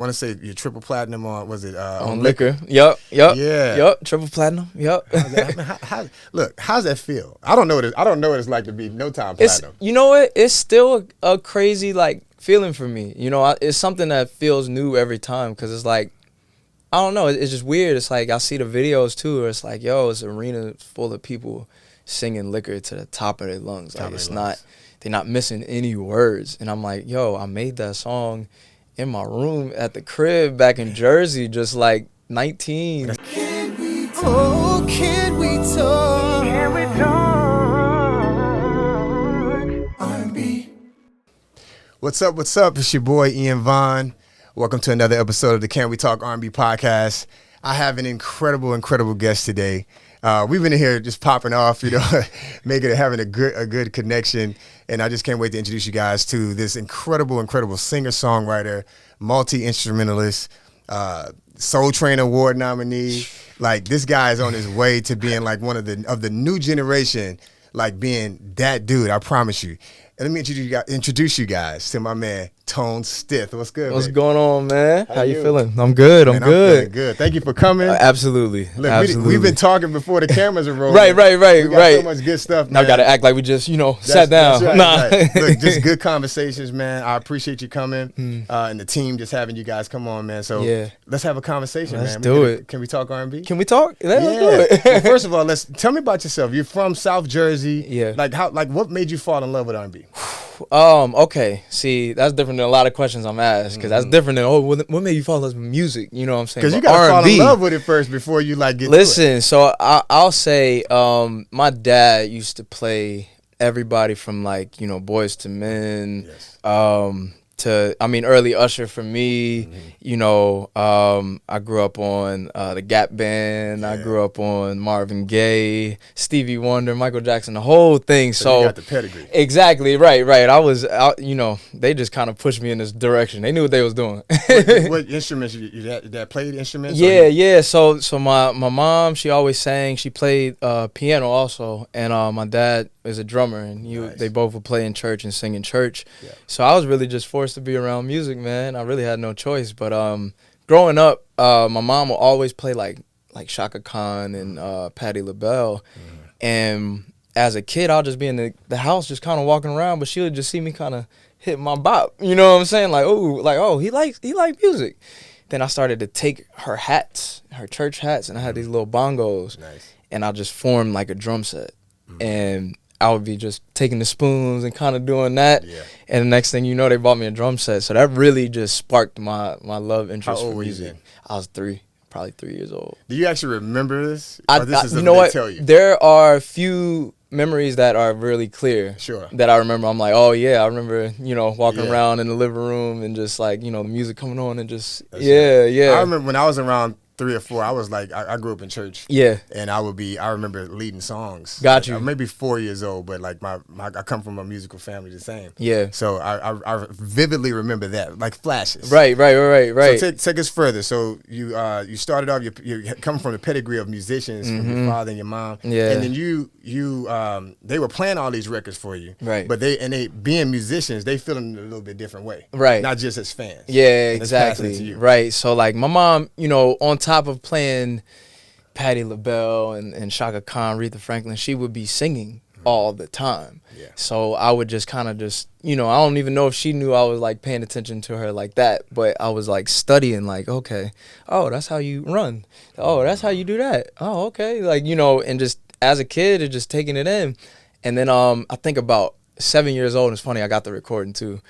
want to say you're triple platinum on, was it on liquor? Yep. Yeah. Yep. Triple platinum. Yep. How's that feel? I don't know what it's like to be no time platinum. You know what? It's still a crazy like feeling for me. You know, it's something that feels new every time because it's like, I don't know. It's just weird. It's like I see the videos too. Where it's like, yo, it's an arena full of people singing liquor to the top of their lungs. Like they're not missing any words. And I'm like, yo, I made that song in my room at the crib back in Jersey, just like 19. Can we talk? Oh, can we talk? Can we talk? R&B. What's up? It's your boy Ian Vaughn. Welcome to another episode of the Can We Talk R&B podcast. I have an incredible guest today. We've been in here just popping off, having a good connection. And I just can't wait to introduce you guys to this incredible singer-songwriter, multi-instrumentalist, Soul Train Award nominee. Like, this guy is on his way to being like one of the new generation, like being that dude, I promise you. And let me introduce you guys to my man, Tone Stith. What's good, What's man? going on, man? How you feeling? I'm good. I'm good. I'm feeling good. Thank you for coming. Absolutely. Look, Absolutely. We've been talking before the cameras are rolling. Right. We got so much good stuff, man. Now I got to act like we just, sat down. Right. Look, just good conversations, man. I appreciate you coming and the team just having you guys come on, man. So let's have a conversation, man. Let's do it. Can we talk R&B? Can we talk? Let's do it. Well, first of all, tell me about yourself. You're from South Jersey. Yeah. What made you fall in love with R&B? Okay. See, that's different than a lot of questions I'm asked because that's different than, what made you fall in love with music? You know what I'm saying? Because you got to fall in love with it first before you get Listen, to it. So I'll say my dad used to play everybody from Boys to Men, early Usher for me. I grew up on the Gap Band. I grew up on Marvin Gaye, Stevie Wonder, Michael Jackson, the whole thing. So you got the pedigree. Exactly, right. I was out, they just kind of pushed me in this direction. They knew what they was doing. what instruments your dad played instruments? Yeah. So my mom, she always sang. She played piano also, and my dad is a drummer, and they both would play in church and sing in church. Yeah. So I was really just forced to be around music, man. I really had no choice. But growing up, my mom would always play like Shaka Khan and Patti LaBelle. And as a kid, I'll just be in the house just kind of walking around, but she would just see me kind of hit my bop. You know what I'm saying? He likes music. Then I started to take her hats, her church hats, and I had these little bongos. Nice. And I just formed like a drum set. And I would be just taking the spoons and kind of doing that. Yeah. And the next thing you know, they bought me a drum set. So that really just sparked my love interest for music. I was probably 3 years old. Do you actually remember this? Tell you? There are a few memories that are really clear. Sure. That I remember. I'm like, oh yeah, I remember, walking around in the living room and just the music coming on and just, yeah. I remember when I was around 3 or 4, I was I grew up in church. Yeah. And I remember leading songs. Got you. Maybe 4 years old, but I come from a musical family the same. Yeah. So I vividly remember that, like flashes. Right. So take us further. So you started off, you come from the pedigree of musicians, from your father and your mom. Yeah. And then you they were playing all these records for you. Right. But they being musicians, they feel in a little bit different way. Right. Not just as fans. Yeah, exactly. Right. So my mom, on top of playing Patti LaBelle and Shaka Khan, Aretha Franklin, she would be singing all the time. Yeah. So I would just kind of I don't even know if she knew I was paying attention to her like that, but I was studying okay, oh, that's how you run. Oh, that's how you do that. Oh, okay. And just as a kid, and just taking it in. And then I think about 7 years old, and it's funny, I got the recording too.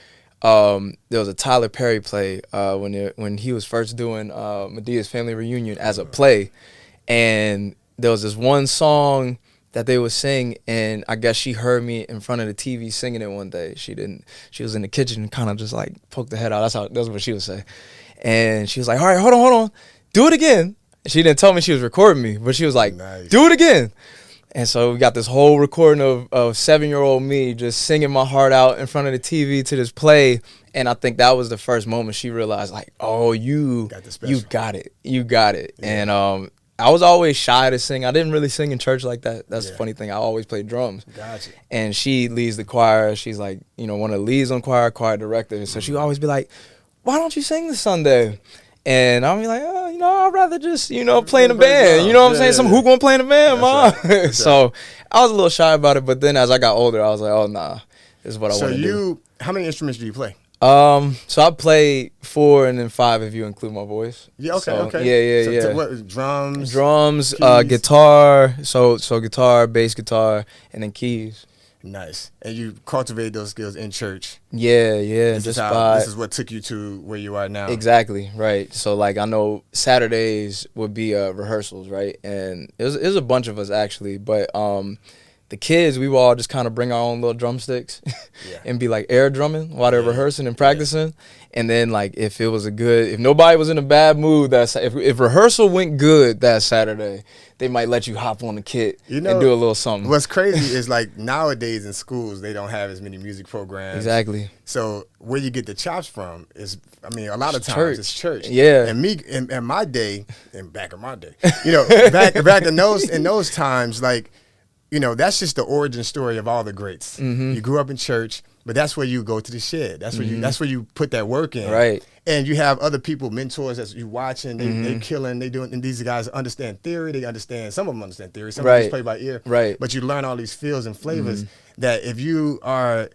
There was a Tyler Perry play when he was first doing Medea's Family Reunion as a play, and there was this one song that they would sing, and I guess she heard me in front of the TV singing it one day. She was in the kitchen and kind of just poked her head out. That's what she would say, and she was like, "All right, hold on, do it again." She didn't tell me she was recording me, but she was like, "Nice. Do it again." And so we got this whole recording of 7-year-old me just singing my heart out in front of the TV to this play. And I think that was the first moment she realized, oh, you got it. Yeah. And I was always shy to sing. I didn't really sing in church like that. That's the funny thing. I always played drums. Gotcha. And she leads the choir. She's one of the leads on choir director. So she would always be like, why don't you sing this Sunday? And I'll be like, oh, I'd rather just, play in a band. You know what I'm saying? Who gonna play in a band, Mom? Right. So I was a little shy about it, but then as I got older, I was like, oh, nah, this is what I want to do. How many instruments do you play? So I play 4 and then 5 if you include my voice. Yeah, okay, so, okay. Yeah. What, drums, guitar. So guitar, bass guitar, and then keys. Nice. And you cultivate those skills in church. Yeah. This is what took you to where you are now. Exactly, right. So like I know Saturdays would be rehearsals, right? And it was a bunch of us actually, but the kids, we would all just kind of bring our own little drumsticks and be like air drumming while they're rehearsing and practicing. Yeah. And then like if nobody was in a bad mood, if rehearsal went good that Saturday, they might let you hop on the kit and do a little something. What's crazy is like nowadays in schools, they don't have as many music programs. Exactly. So where you get the chops from is, a lot of times church. It's church. Yeah. And me, in my day, and back in my day, back in those times, like, that's just the origin story of all the greats. Mm-hmm. You grew up in church, but that's where you go to the shed. That's where that's where you put that work in. Right. And you have other people, mentors that you watching. They killing. They doing. And these guys understand theory. They understand. Some of them understand theory. Some of them just play by ear. Right. But you learn all these feels and flavors that if you are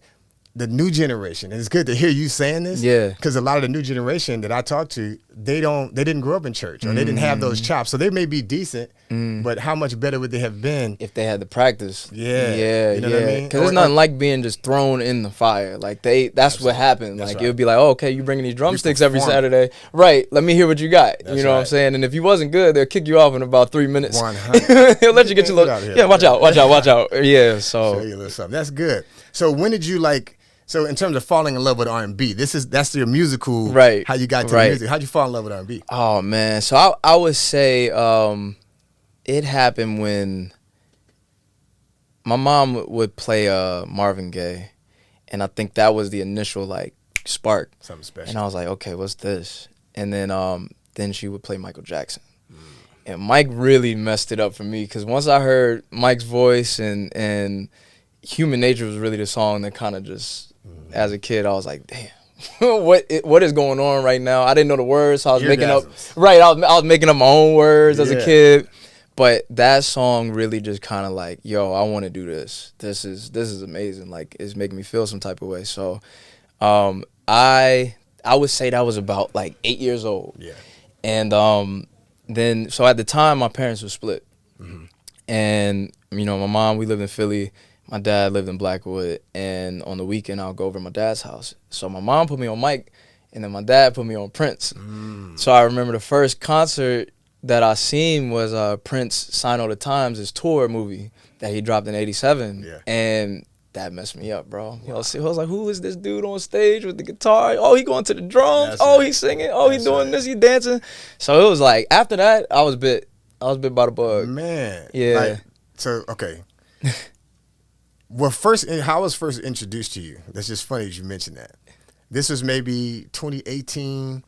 the new generation, and it's good to hear you saying this. Yeah. Because a lot of the new generation that I talk to, they didn't grow up in church or they didn't have those chops. So they may be decent, but how much better would they have been if they had the practice? Yeah. You know what I mean? Because it's nothing like being just thrown in the fire. Like that's what happened. Like it would be like, oh, okay, you bringing these drumsticks every Saturday, right? Let me hear what you got. That's what I'm saying? And if you wasn't good, they'll kick you off in about 3 minutes. 100. He'll let you get your little. Yeah, watch out. Yeah. So show you a little something. That's good. So when did you So in terms of falling in love with R&B, that's your musical, right? How you got to the music? How'd you fall in love with R&B? Oh man, so I would say it happened when my mom would play Marvin Gaye, and I think that was the initial spark. Something special. And I was like, okay, what's this? And then she would play Michael Jackson, and Mike really messed it up for me because once I heard Mike's voice and Human Nature was really the song that kind of just, as a kid, I was like, damn, what is going on right now? I didn't know the words, so I was making up. Right, I was making up my own words as a kid, but that song really just kind of like, yo, I want to do this. This is amazing. Like it's making me feel some type of way. So, I would say that was about 8 years old. Yeah, and then so at the time my parents were split, and my mom, we lived in Philly. My dad lived in Blackwood, and on the weekend, I'll go over to my dad's house. So my mom put me on Mike, and then my dad put me on Prince. So I remember the first concert that I seen was Prince Sign of the Times, his tour movie that he dropped in '87. Yeah. And that messed me up, bro. I was like, who is this dude on stage with the guitar? Oh, he going to the drums. He's singing. Oh, he's doing this. He dancing. So it was like, after that, I was bit by the bug. Man. Yeah. Okay. How I was first introduced to you? That's just funny that you mentioned that. This was maybe 2018.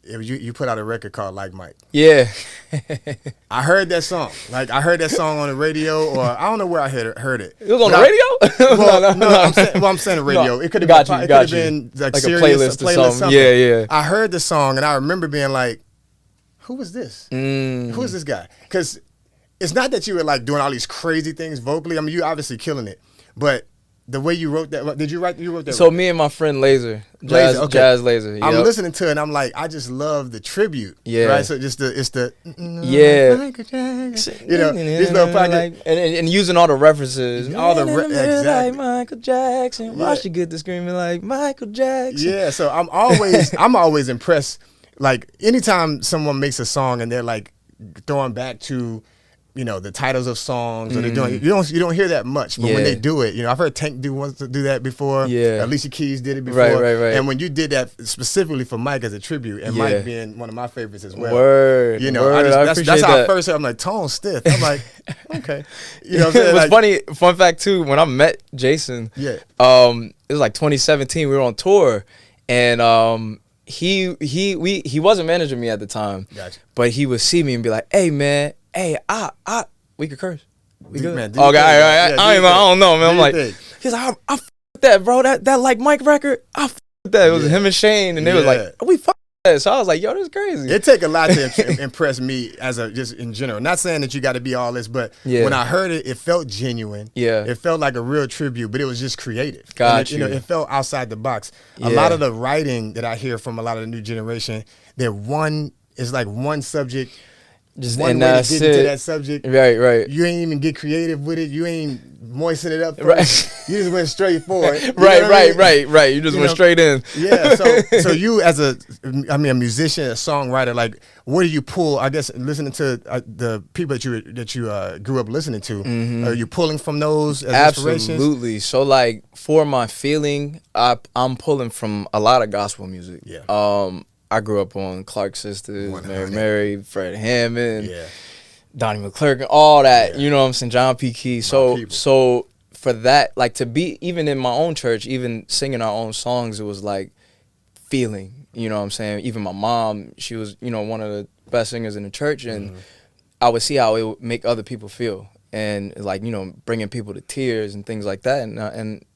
You put out a record called Like Mike. Yeah. I heard that song. I heard that song on the radio, or I don't know where I heard it. It was on the radio? Well, I'm saying the radio. It could have been like a playlist or something. Yeah. I heard the song, and I remember being like, who was this? Who is this guy? Because it's not that you were doing all these crazy things vocally. I mean, you obviously killing it, but the way you wrote that, you wrote that? So me and my friend Laser, Jazz Laser. Yep. I'm listening to it and I'm like, I just love the tribute. Yeah. Right. So it's the Michael Jackson. These little pockets. And using all the references. Exactly. Like Michael Jackson. Why she get to screaming like Michael Jackson? Yeah. So I'm always impressed. Anytime someone makes a song and they're throwing back to the titles of songs, or they're doing, you don't hear that much, but when they do it, I've heard Tank wants to do that before. Yeah, Alicia Keys did it before. Right. And when you did that specifically for Mike as a tribute, and Mike being one of my favorites as well. Word. That's how I first heard. I'm like, Tone Stith. I'm like, okay. You know what I'm saying? It was funny. Fun fact too. When I met Jason, it was 2017. We were on tour, and he wasn't managing me at the time. Gotcha. But he would see me and be like, hey man. Hey, we could curse. We good. Man, okay, I don't know, man. I'm like, he's like, I f with that, bro. That Like Mike record, I f that. It was him and Shane, and they was like, we fuck that. So I was like, yo, this is crazy. It take a lot to impress me as a just in general. Not saying that you got to be all this, but when I heard it, it felt genuine. Yeah, it felt like a real tribute, but it was just creative. Got you know, it felt outside the box. A lot of the writing that I hear from a lot of the new generation, it's like one subject. Just one and way that's to get into that subject. Right. You ain't even get creative with it. You ain't moisten it up. Right. You just went straight for it. Right. You just went straight in. Yeah. So you as a musician, a songwriter, like where do you pull? I guess listening to the people that you grew up listening to. Are you pulling from those as inspirations? Absolutely. So like for my feeling, I'm pulling from a lot of gospel music. Yeah. I grew up on Clark Sisters, Mary, Fred Hammond, Donnie McClurkin, all that. Yeah. You know what I'm saying? John P. Key. So for that, like to be even in my own church, even singing our own songs, it was like feeling. You know what I'm saying? Even my mom, she was one of the best singers in the church, and I would see how it would make other people feel, and like bringing people to tears and things like that.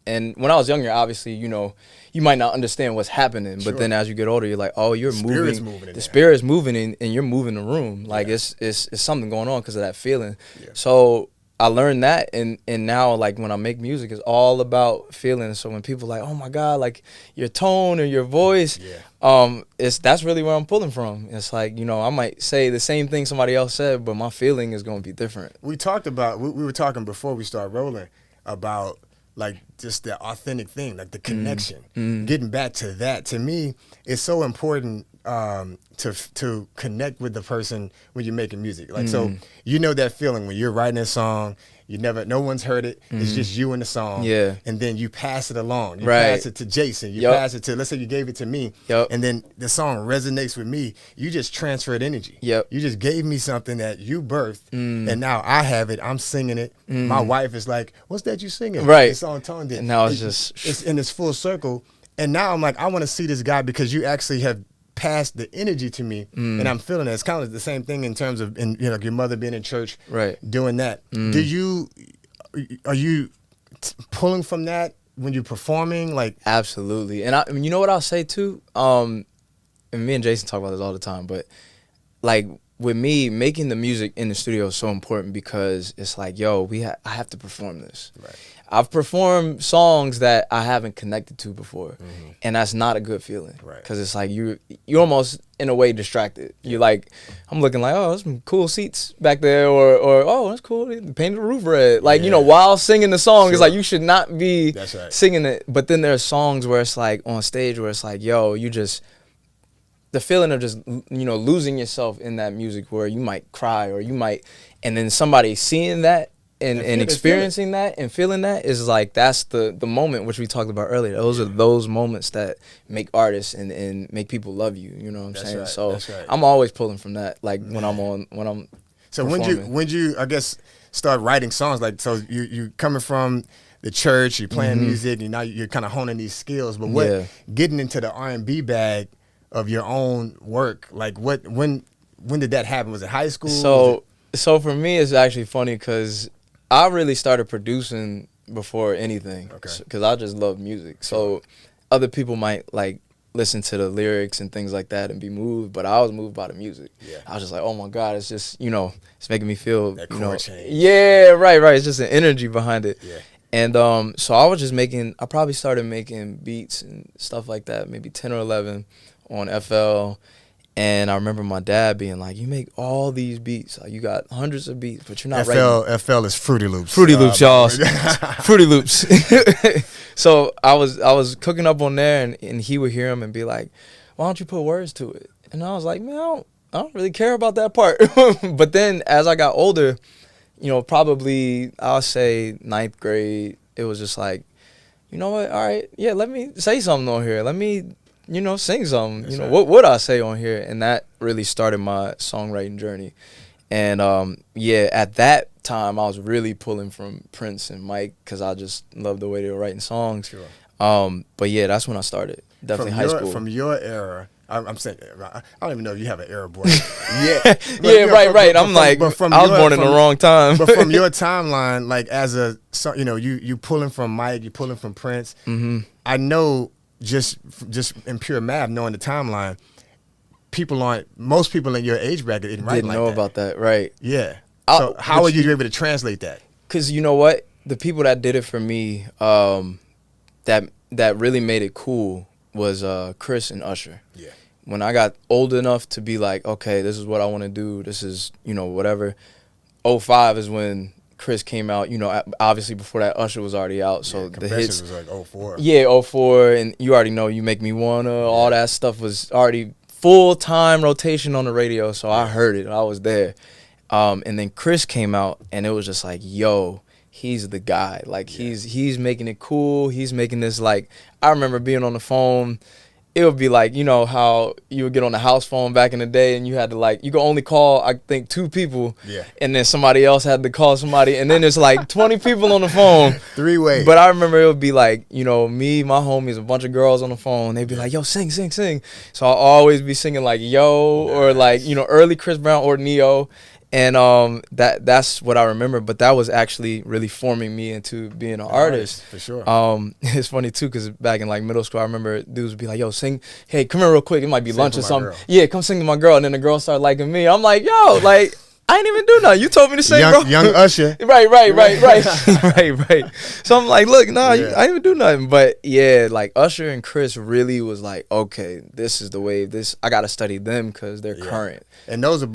And when I was younger, obviously, you might not understand what's happening, but then as you get older, you're like, oh, you're moving. The spirit's moving, and you're moving the room. Like it's something going on because of that feeling. Yeah. So I learned that, and now like when I make music, it's all about feeling. So when people are like, oh my God, like your tone or your voice, that's really where I'm pulling from. It's like I might say the same thing somebody else said, but my feeling is going to be different. We talked about we were talking before we started rolling about like just the authentic thing, like the connection. Getting back to that, to me, it's so important to connect with the person when you're making music. Like so, that feeling when you're writing a song, no one's heard it. It's just you and the song. Yeah. And then you pass it along. You pass it to Jason. You pass it to, let's say you gave it to me. And then the song resonates with me. You just transferred energy. You just gave me something that you birthed. And now I have it. I'm singing it. My wife is like, what's that you singing? Right. It's on tone. And now it's in this full circle. And now I'm like, I want to see this guy because you actually have passed the energy to me, and I'm feeling it. It's kind of the same thing in terms of, your mother being in church, doing that. Are you pulling from that when you're performing? Like absolutely. And you know what I'll say too. And me and Jason talk about this all the time, but like with me making the music in the studio is so important because it's like, yo, I have to perform this. Right. I've performed songs that I haven't connected to before, and that's not a good feeling. Right. Because it's like you're almost in a way distracted. You're like, I'm looking like, oh, there's some cool seats back there, or oh, that's cool. They painted the roof red. Like while singing the song, it's like you should not be singing it. But then there are songs where it's like on stage where it's like, yo, the feeling of just losing yourself in that music where you might cry or you might, and then somebody seeing that. And experiencing that and feeling that is like that's the moment which we talked about earlier. Those are those moments that make artists and make people love you. You know what I'm saying? Right, so I'm always pulling from that. Like when I'm So when you I guess start writing songs, like so you coming from the church, you're playing music, and now you're kind of honing these skills. But getting into the R&B bag of your own work, like when did that happen? Was it high school? So for me, it's actually funny because I really started producing before anything because I just love music. So other people might like listen to the lyrics and things like that and be moved, but I was moved by the music. Yeah. I was just like, oh my God, it's just, it's making me feel, that chord change. Yeah, right. It's just an energy behind it. Yeah. And so I probably started making beats and stuff like that, maybe 10 or 11 on FL. And I remember my dad being like, you make all these beats. Like, you got hundreds of beats, but you're not writing. FL is Fruity Loops. Fruity Loops, y'all. Fruity Loops. So I was cooking up on there, and he would hear them and be like, why don't you put words to it? And I was like, man, I don't really care about that part. But then as I got older, probably I'll say 9th grade, it was just like, you know what? All right, yeah, let me say something on here. Let me sing something. What would I say on here? And that really started my songwriting journey. And at that time, I was really pulling from Prince and Mike because I just loved the way they were writing songs. Sure. But yeah, that's when I started. Definitely high school. From your era, I'm saying, I don't even know if you have an era, boy. Right. I'm like, I was born in the wrong time. But from your timeline, like as you pulling from Mike, you pulling from Prince. I know just in pure math, knowing the timeline, most people in your age bracket didn't know about that, right? Yeah. So how are you able to translate that? Because you know what? The people that did it for me, that really made it cool was Chris and Usher. Yeah. When I got old enough to be like, okay, this is what I want to do. This is, whatever. 05 is when Chris came out. Obviously before that, Usher was already out. So the hits was like 04. Yeah, 04, and you already know You Make Me Wanna. All that stuff was already full-time rotation on the radio. So I heard it. I was there. And then Chris came out, and it was just like, yo, he's the guy. Like, he's making it cool. He's making this, like, I remember being on the phone. It would be like, how you would get on the house phone back in the day, and you had to, like, you could only call, I think, 2 people. Yeah. And then somebody else had to call somebody, and then there's like 20 people on the phone. 3-way. But I remember it would be like, me, my homies, a bunch of girls on the phone. They'd be like, yo, sing, sing, sing. So I'll always be singing like Yo, or like, early Chris Brown or Neo. And that's what I remember, but that was actually really forming me into being an artist. For sure. It's funny too, because back in like middle school, I remember dudes would be like, yo, sing, hey, come here real quick, it might be lunch or something. Yeah, come sing to my girl. And then the girl started liking me. I'm like, yo, like, I ain't even do nothing. You told me to sing, bro. Young Usher. Right. Right. So I'm like, look, I didn't even do nothing. But yeah, like Usher and Chris really was like, okay, this is the wave. I got to study them because they're current. And those are,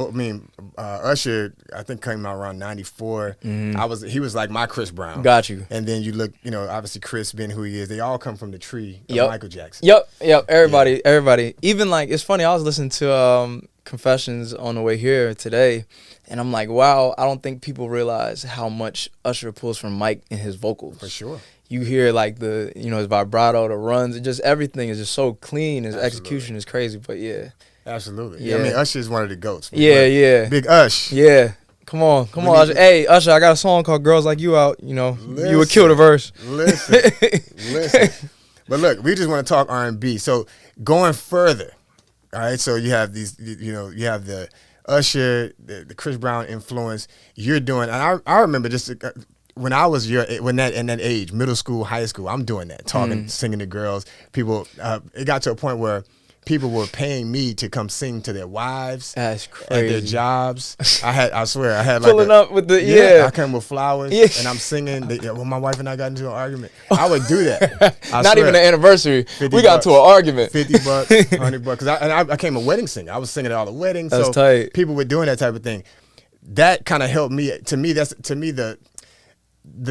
Usher, I think came out around 94. Mm-hmm. He was like my Chris Brown. Got you. And then you look, obviously Chris being who he is, they all come from the tree of Michael Jackson. Yep. Everybody. Even like, it's funny, I was listening to Confessions on the way here today, and I'm like, wow, I don't think people realize how much Usher pulls from Mike in his vocals. For sure. You hear like the, his vibrato, the runs, everything is just so clean. His execution is crazy, but yeah. Absolutely. Yeah. Usher is one of the GOATs. Yeah. Big Ush. Yeah. Come on, Usher. Hey, Usher, I got a song called Girls Like You out. You would kill the verse. Listen. But look, we just want to talk R&B. So going further, all right, so you have these, you have the Usher, the Chris Brown influence. You're doing, and I remember just when I was in that age, middle school, high school, I'm doing that, talking, singing to girls. People, it got to a point where people were paying me to come sing to their wives. That's crazy. At their jobs. I swear, I had pulling up with the I came with flowers and I'm singing. When my wife and I got into an argument, I would do that. Not even an anniversary. We got to an argument. $50, $100. I came a wedding singer. I was singing at all the weddings. That's tight. People were doing that type of thing. That kind of helped me. To me, the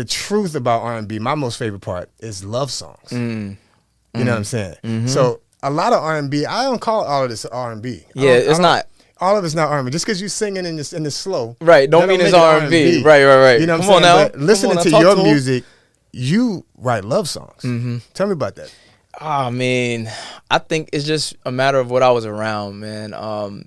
truth about R&B. My most favorite part is love songs. You know what I'm saying? Mm-hmm. So a lot of R&B, I don't call all of this R&B. Yeah, it's not. All of it's not R&B. Just because you're singing in the slow. Right, don't mean it's R&B. Right. You know what I'm saying? Now. But listening to your music, you write love songs. Mm-hmm. Tell me about that. I mean, I think it's just a matter of what I was around, man.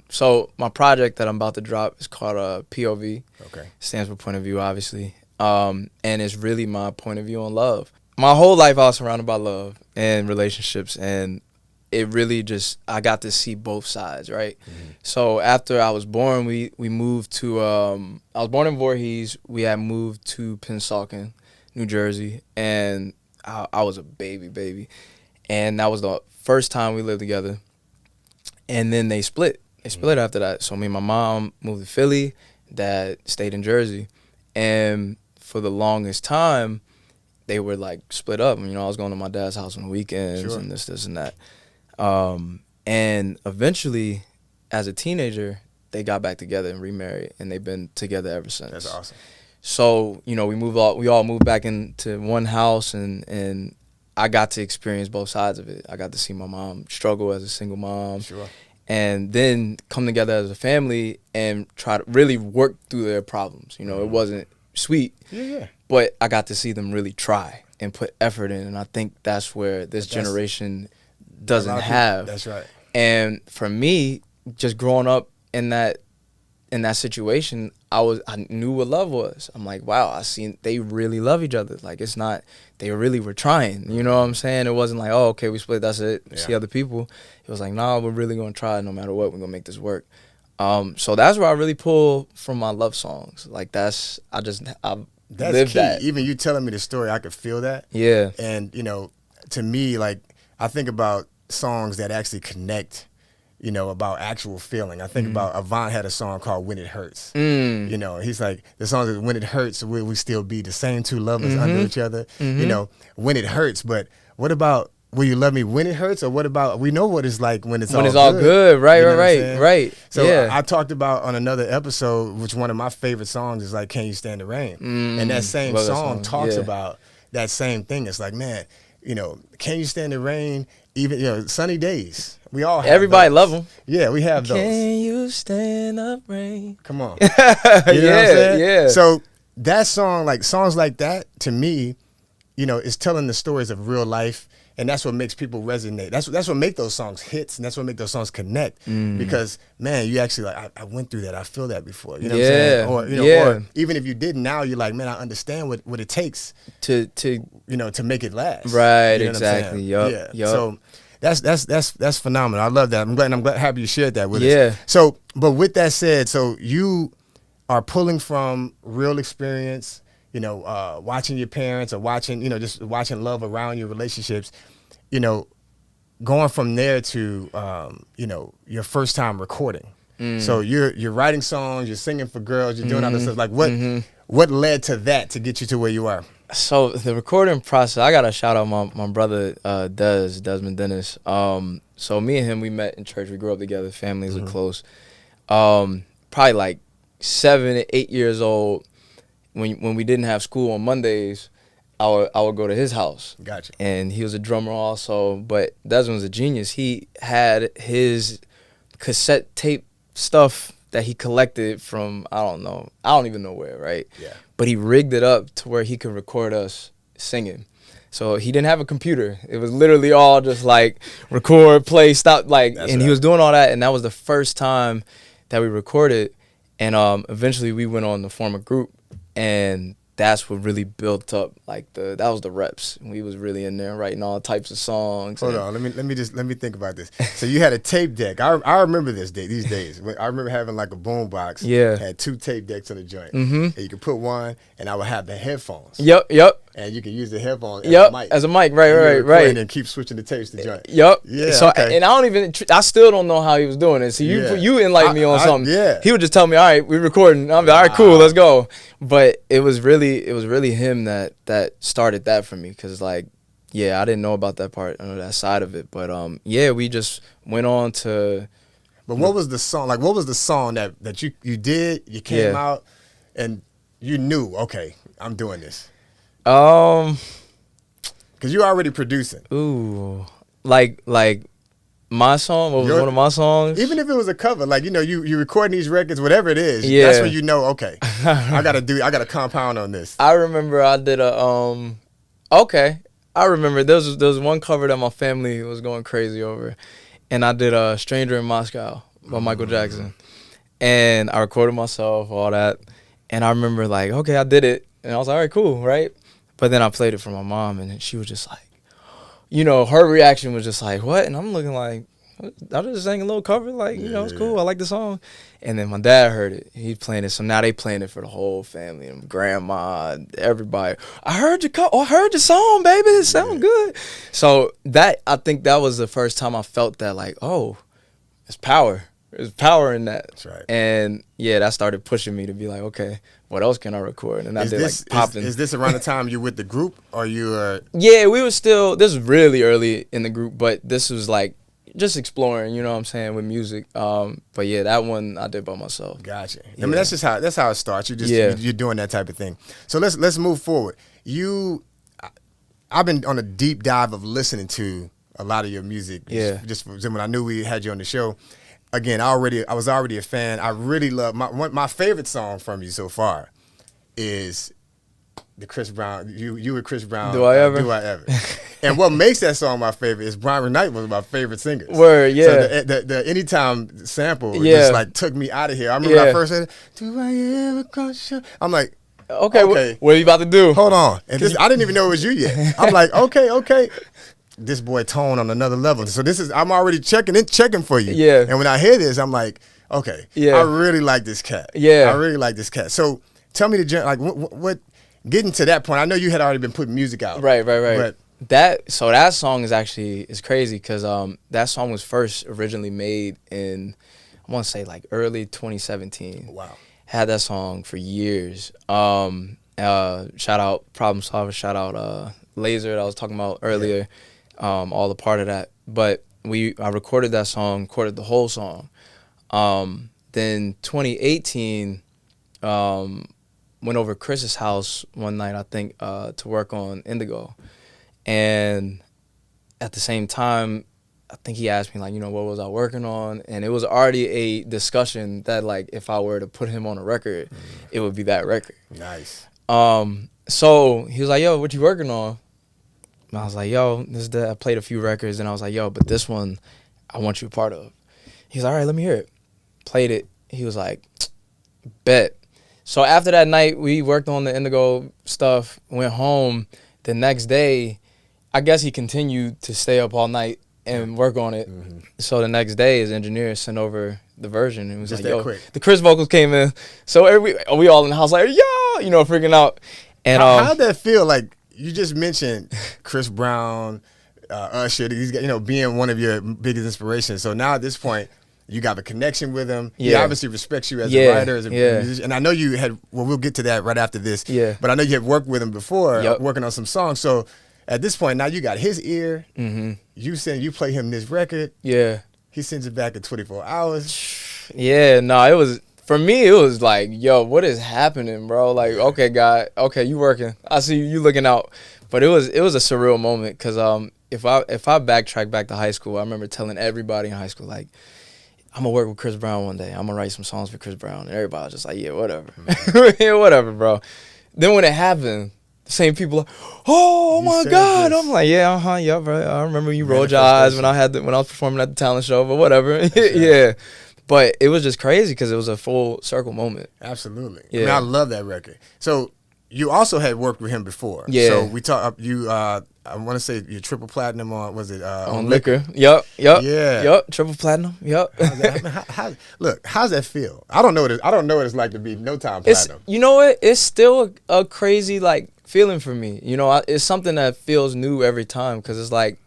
So my project that I'm about to drop is called POV. Okay. Stands for point of view, obviously. And it's really my point of view on love. My whole life I was surrounded by love and relationships, and it really just, I got to see both sides, right? Mm-hmm. So after I was born, we moved to, I was born in Voorhees. We had moved to Pennsauken, New Jersey, and I was a baby. And that was the first time we lived together. And then they split. They split after that. So me and my mom moved to Philly. Dad stayed in Jersey. And for the longest time, they were like split up. I was going to my dad's house on the weekends and this and that. And eventually, as a teenager, they got back together and remarried, and they've been together ever since. That's awesome. So, we all moved back into one house, and I got to experience both sides of it. I got to see my mom struggle as a single mom. Sure. And then come together as a family and try to really work through their problems. It wasn't sweet. Yeah. But I got to see them really try and put effort in, and I think that's where this generation doesn't have. That's right. And for me, just growing up in that situation, I knew what love was. I'm like, wow, I seen they really love each other. Like, it's not, they really were trying. You know what I'm saying? It wasn't like, oh, okay, we split, that's it. See other people. It was like, nah, we're really gonna try no matter what. We're gonna make this work. So that's where I really pull from my love songs. Like, that's lived that. Even you telling me the story, I could feel that. Yeah. And to me, like, I think about songs that actually connect, you know, about actual feeling. I think about Avant had a song called When It Hurts. You know, he's like, the song is When It Hurts, will we still be the same two lovers under each other? You know, when it hurts, but what about, will you love me when it hurts, or what about, we know what it's like when it's all good. Right, you know right. So I talked about on another episode, which one of my favorite songs is like, Can You Stand the Rain? And that same song talks about that same thing. It's like, man, you know, can you stand the rain? Even, you know, sunny days. We all have everybody those. Love them. Yeah, we have those. Can you stand up rain? Come on. You know what I'm saying? Yeah. So that song, like songs like that, to me, you know, is telling the stories of real life, and that's what makes people resonate. That's what make those songs hits, and that's what make those songs connect. Because man, you actually like, I went through that. I feel that before. You know what I'm saying? Or, you know, or even if you didn't, now you're like, man, I understand what it takes to you know, to make it last. Right. You know exactly. Yep. So that's phenomenal. I love that. I'm glad happy you shared that with us. So, but with that said, so you are pulling from real experience, you know, watching your parents, or watching, you know, just watching love around your relationships, you know, going from there to, you know, your first time recording. So you're writing songs, you're singing for girls, you're doing all this stuff. Like what led to that to get you to where you are? So the recording process, I gotta shout out my brother Desmond Dennis. So me and him, we met in church. We grew up together. Families are close. Probably like 7 to 8 years old. When we didn't have school on Mondays, I would go to his house. Gotcha. And he was a drummer also, but Desmond was a genius. He had his cassette tape stuff that he collected from, I don't even know where, right? Yeah. But he rigged it up to where he could record us singing. So he didn't have a computer. It was literally all just like record, play, stop, like, That's and right. he was doing all that, and that was the first time that we recorded. And eventually we went on to form a group, and that's what really built up, like that was the reps. We was really in there writing all types of songs. Hold on, let me think about this. So you had a tape deck. I remember these days. I remember having like a boom box. Yeah. Had 2 tape decks on the joint. And you could put one, and I would have the headphones. Yep. And you can use the headphones as a mic. As a mic, right. And then keep switching the tapes to joint. Yep. Yeah. So okay. and I still don't know how he was doing it. So you enlightened me on something. Yeah. He would just tell me, all right, we're recording. I'm like, all right, cool, let's go. But it was really him that started that for me, because like, yeah, I didn't know about that part, that side of it. But we just went on to. But what was the song? Like, what was the song that you did? You came out, and you knew, okay, I'm doing this. Because you're already producing. Ooh, like my song. What was one of my songs? Even if it was a cover, like, you know, you recording these records, whatever it is. That's when you know, okay, I gotta compound on this. I remember I did a I remember there was one cover that my family was going crazy over, and I did a Stranger in Moscow by Michael Jackson, and I recorded myself, all that, and I remember like, okay, I did it, and I was like, all right, cool, right? But then I played it for my mom, and she was just like, you know, her reaction was just like, what? And I'm looking like, I just sang a little cover, like, you know, it's cool, I like the song. And then my dad heard it, he's playing it, so now they playing it for the whole family, and grandma, everybody. I heard your song, baby, it sounds good. So I think that was the first time I felt that, like, oh, it's power. There's power in that. That's right. And yeah, that started pushing me to be like, okay, what else can I record? And I did like popping. Is this around the time you're with the group, or you are? Yeah, we were still, this was really early in the group, but this was like just exploring, you know what I'm saying, with music. But yeah, that one I did by myself. Gotcha. Yeah. I mean, that's how it starts. You're doing that type of thing. So let's move forward. I've been on a deep dive of listening to a lot of your music. Just when I knew we had you on the show. Again, I was already a fan. I really love my favorite song from you so far is the Chris Brown. You with Chris Brown. Do I ever? Do I ever? And what makes that song my favorite is Brian McKnight was my favorite singer. Word, yeah. So the anytime sample just like took me out of here. I remember when I first said, "Do I ever cross your?" I'm like, okay. What are you about to do? Hold on. And I didn't even know it was you yet. I'm like, okay. This boy tone on another level. So I'm already checking for you. Yeah. And when I hear this, I'm like, okay, I really like this cat. Yeah. I really like this cat. So tell me what getting to that point. I know you had already been putting music out. Right. But That song is crazy because that song was first originally made in, I want to say like early 2017. Wow. Had that song for years. Shout out Problem Solver, shout out Laser that I was talking about earlier. All a part of that. But I recorded that song, recorded the whole song. Then 2018, went over to Chris's house one night, I think, to work on Indigo. And at the same time, I think he asked me, like, what was I working on? And it was already a discussion that, like, if I were to put him on a record, it would be that record. Nice. So he was like, yo, what you working on? And I was like, yo, I played a few records, and I was like, yo, but this one I want you a part of. He was like, all right, let me hear it. Played it. He was like, bet. So after that night, we worked on the Indigo stuff, went home. The next day, I guess he continued to stay up all night and work on it. Mm-hmm. So the next day, his engineer sent over the version. And was just like, yo, quick. The Chris vocals came in. So we all in the house like, yo, freaking out. And how'd that feel? Like, you just mentioned Chris Brown, Usher, he's got, being one of your biggest inspirations. So now at this point, you got a connection with him. Yeah. He obviously respects you as a writer, as a musician. And I know you had, we'll get to that right after this. Yeah. But I know you had worked with him before, working on some songs. So at this point, now you got his ear. Mm-hmm. You play him this record. Yeah. He sends it back in 24 hours. Yeah, no, it was, for me, it was like, yo, what is happening, bro? Like, okay, guy, okay, you working. I see you looking out. But it was a surreal moment because if I backtrack back to high school, I remember telling everybody in high school, like, I'm going to work with Chris Brown one day. I'm going to write some songs for Chris Brown. And everybody was just like, yeah, whatever. Mm-hmm. Yeah, whatever, bro. Then when it happened, the same people like, oh my God. I'm like, yeah, yeah, bro. I remember you rolled your eyes when I was performing at the talent show, but whatever. Yeah. But it was just crazy because it was a full circle moment. Absolutely. Yeah. I love that record. So you also had worked with him before. Yeah. So we talked, I want to say you triple platinum on, was it? On Liquor. Yep. Yeah. Yep. Triple platinum. Yep. How's that feel? I don't know what it's like to be no time platinum. You know what? It's still a crazy like feeling for me. It's something that feels new every time because it's like,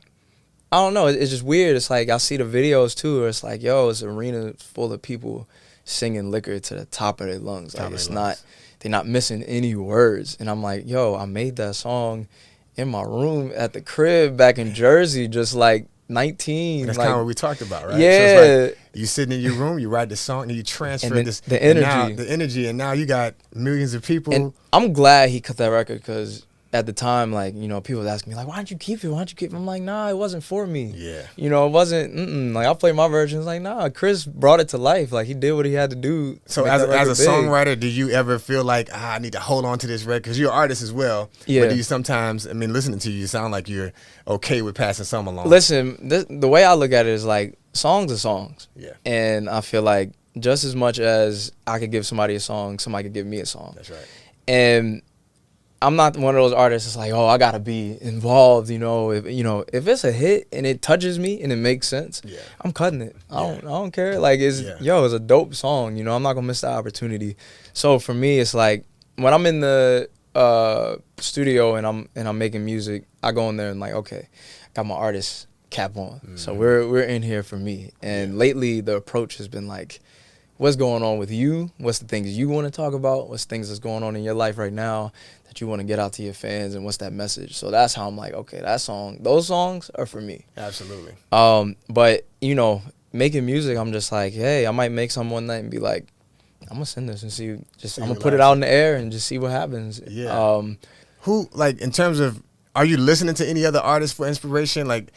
I don't know. It's just weird. It's like I see the videos too. Where it's like, yo, it's an arena full of people singing Liquor to the top of their lungs. Like they're not missing any words. And I'm like, yo, I made that song in my room at the crib back in Jersey, just like 19. That's kind of what we talked about, right? Yeah. So it's like you sitting in your room, you write the song, and you transfer the energy. And now you got millions of people. And I'm glad he cut that record because at the time, like, people was asking me, like, why don't you keep it? I'm like, nah, it wasn't for me. Yeah. It wasn't, like, I played my version. It's like, nah, Chris brought it to life. Like, he did what he had to do. So as a songwriter, do you ever feel like, I need to hold on to this record? Because you're an artist as well. Yeah. But do you sometimes, listening to you sound like you're okay with passing some along. Listen, the way I look at it is like, songs are songs. Yeah. And I feel like just as much as I could give somebody a song, somebody could give me a song. That's right. And I'm not one of those artists that's like, oh, I gotta be involved, if it's a hit and it touches me and it makes sense, I'm cutting it. I don't care. Like it's a dope song, I'm not gonna miss the opportunity. So for me, it's like when I'm in the studio and I'm making music, I go in there and like, okay, got my artist cap on. Mm-hmm. So we're in here for me. And lately the approach has been like, what's going on with you? What's the things you want to talk about? What's things that's going on in your life right now that you want to get out to your fans, and what's that message? So that's how I'm like, okay, those songs are for me. Absolutely. But making music, I'm just like, hey, I might make some one night and be like, I'm gonna send this and see. I'm gonna put it out in the air and just see what happens. Yeah. Who, like, in terms of, are you listening to any other artists for inspiration? Like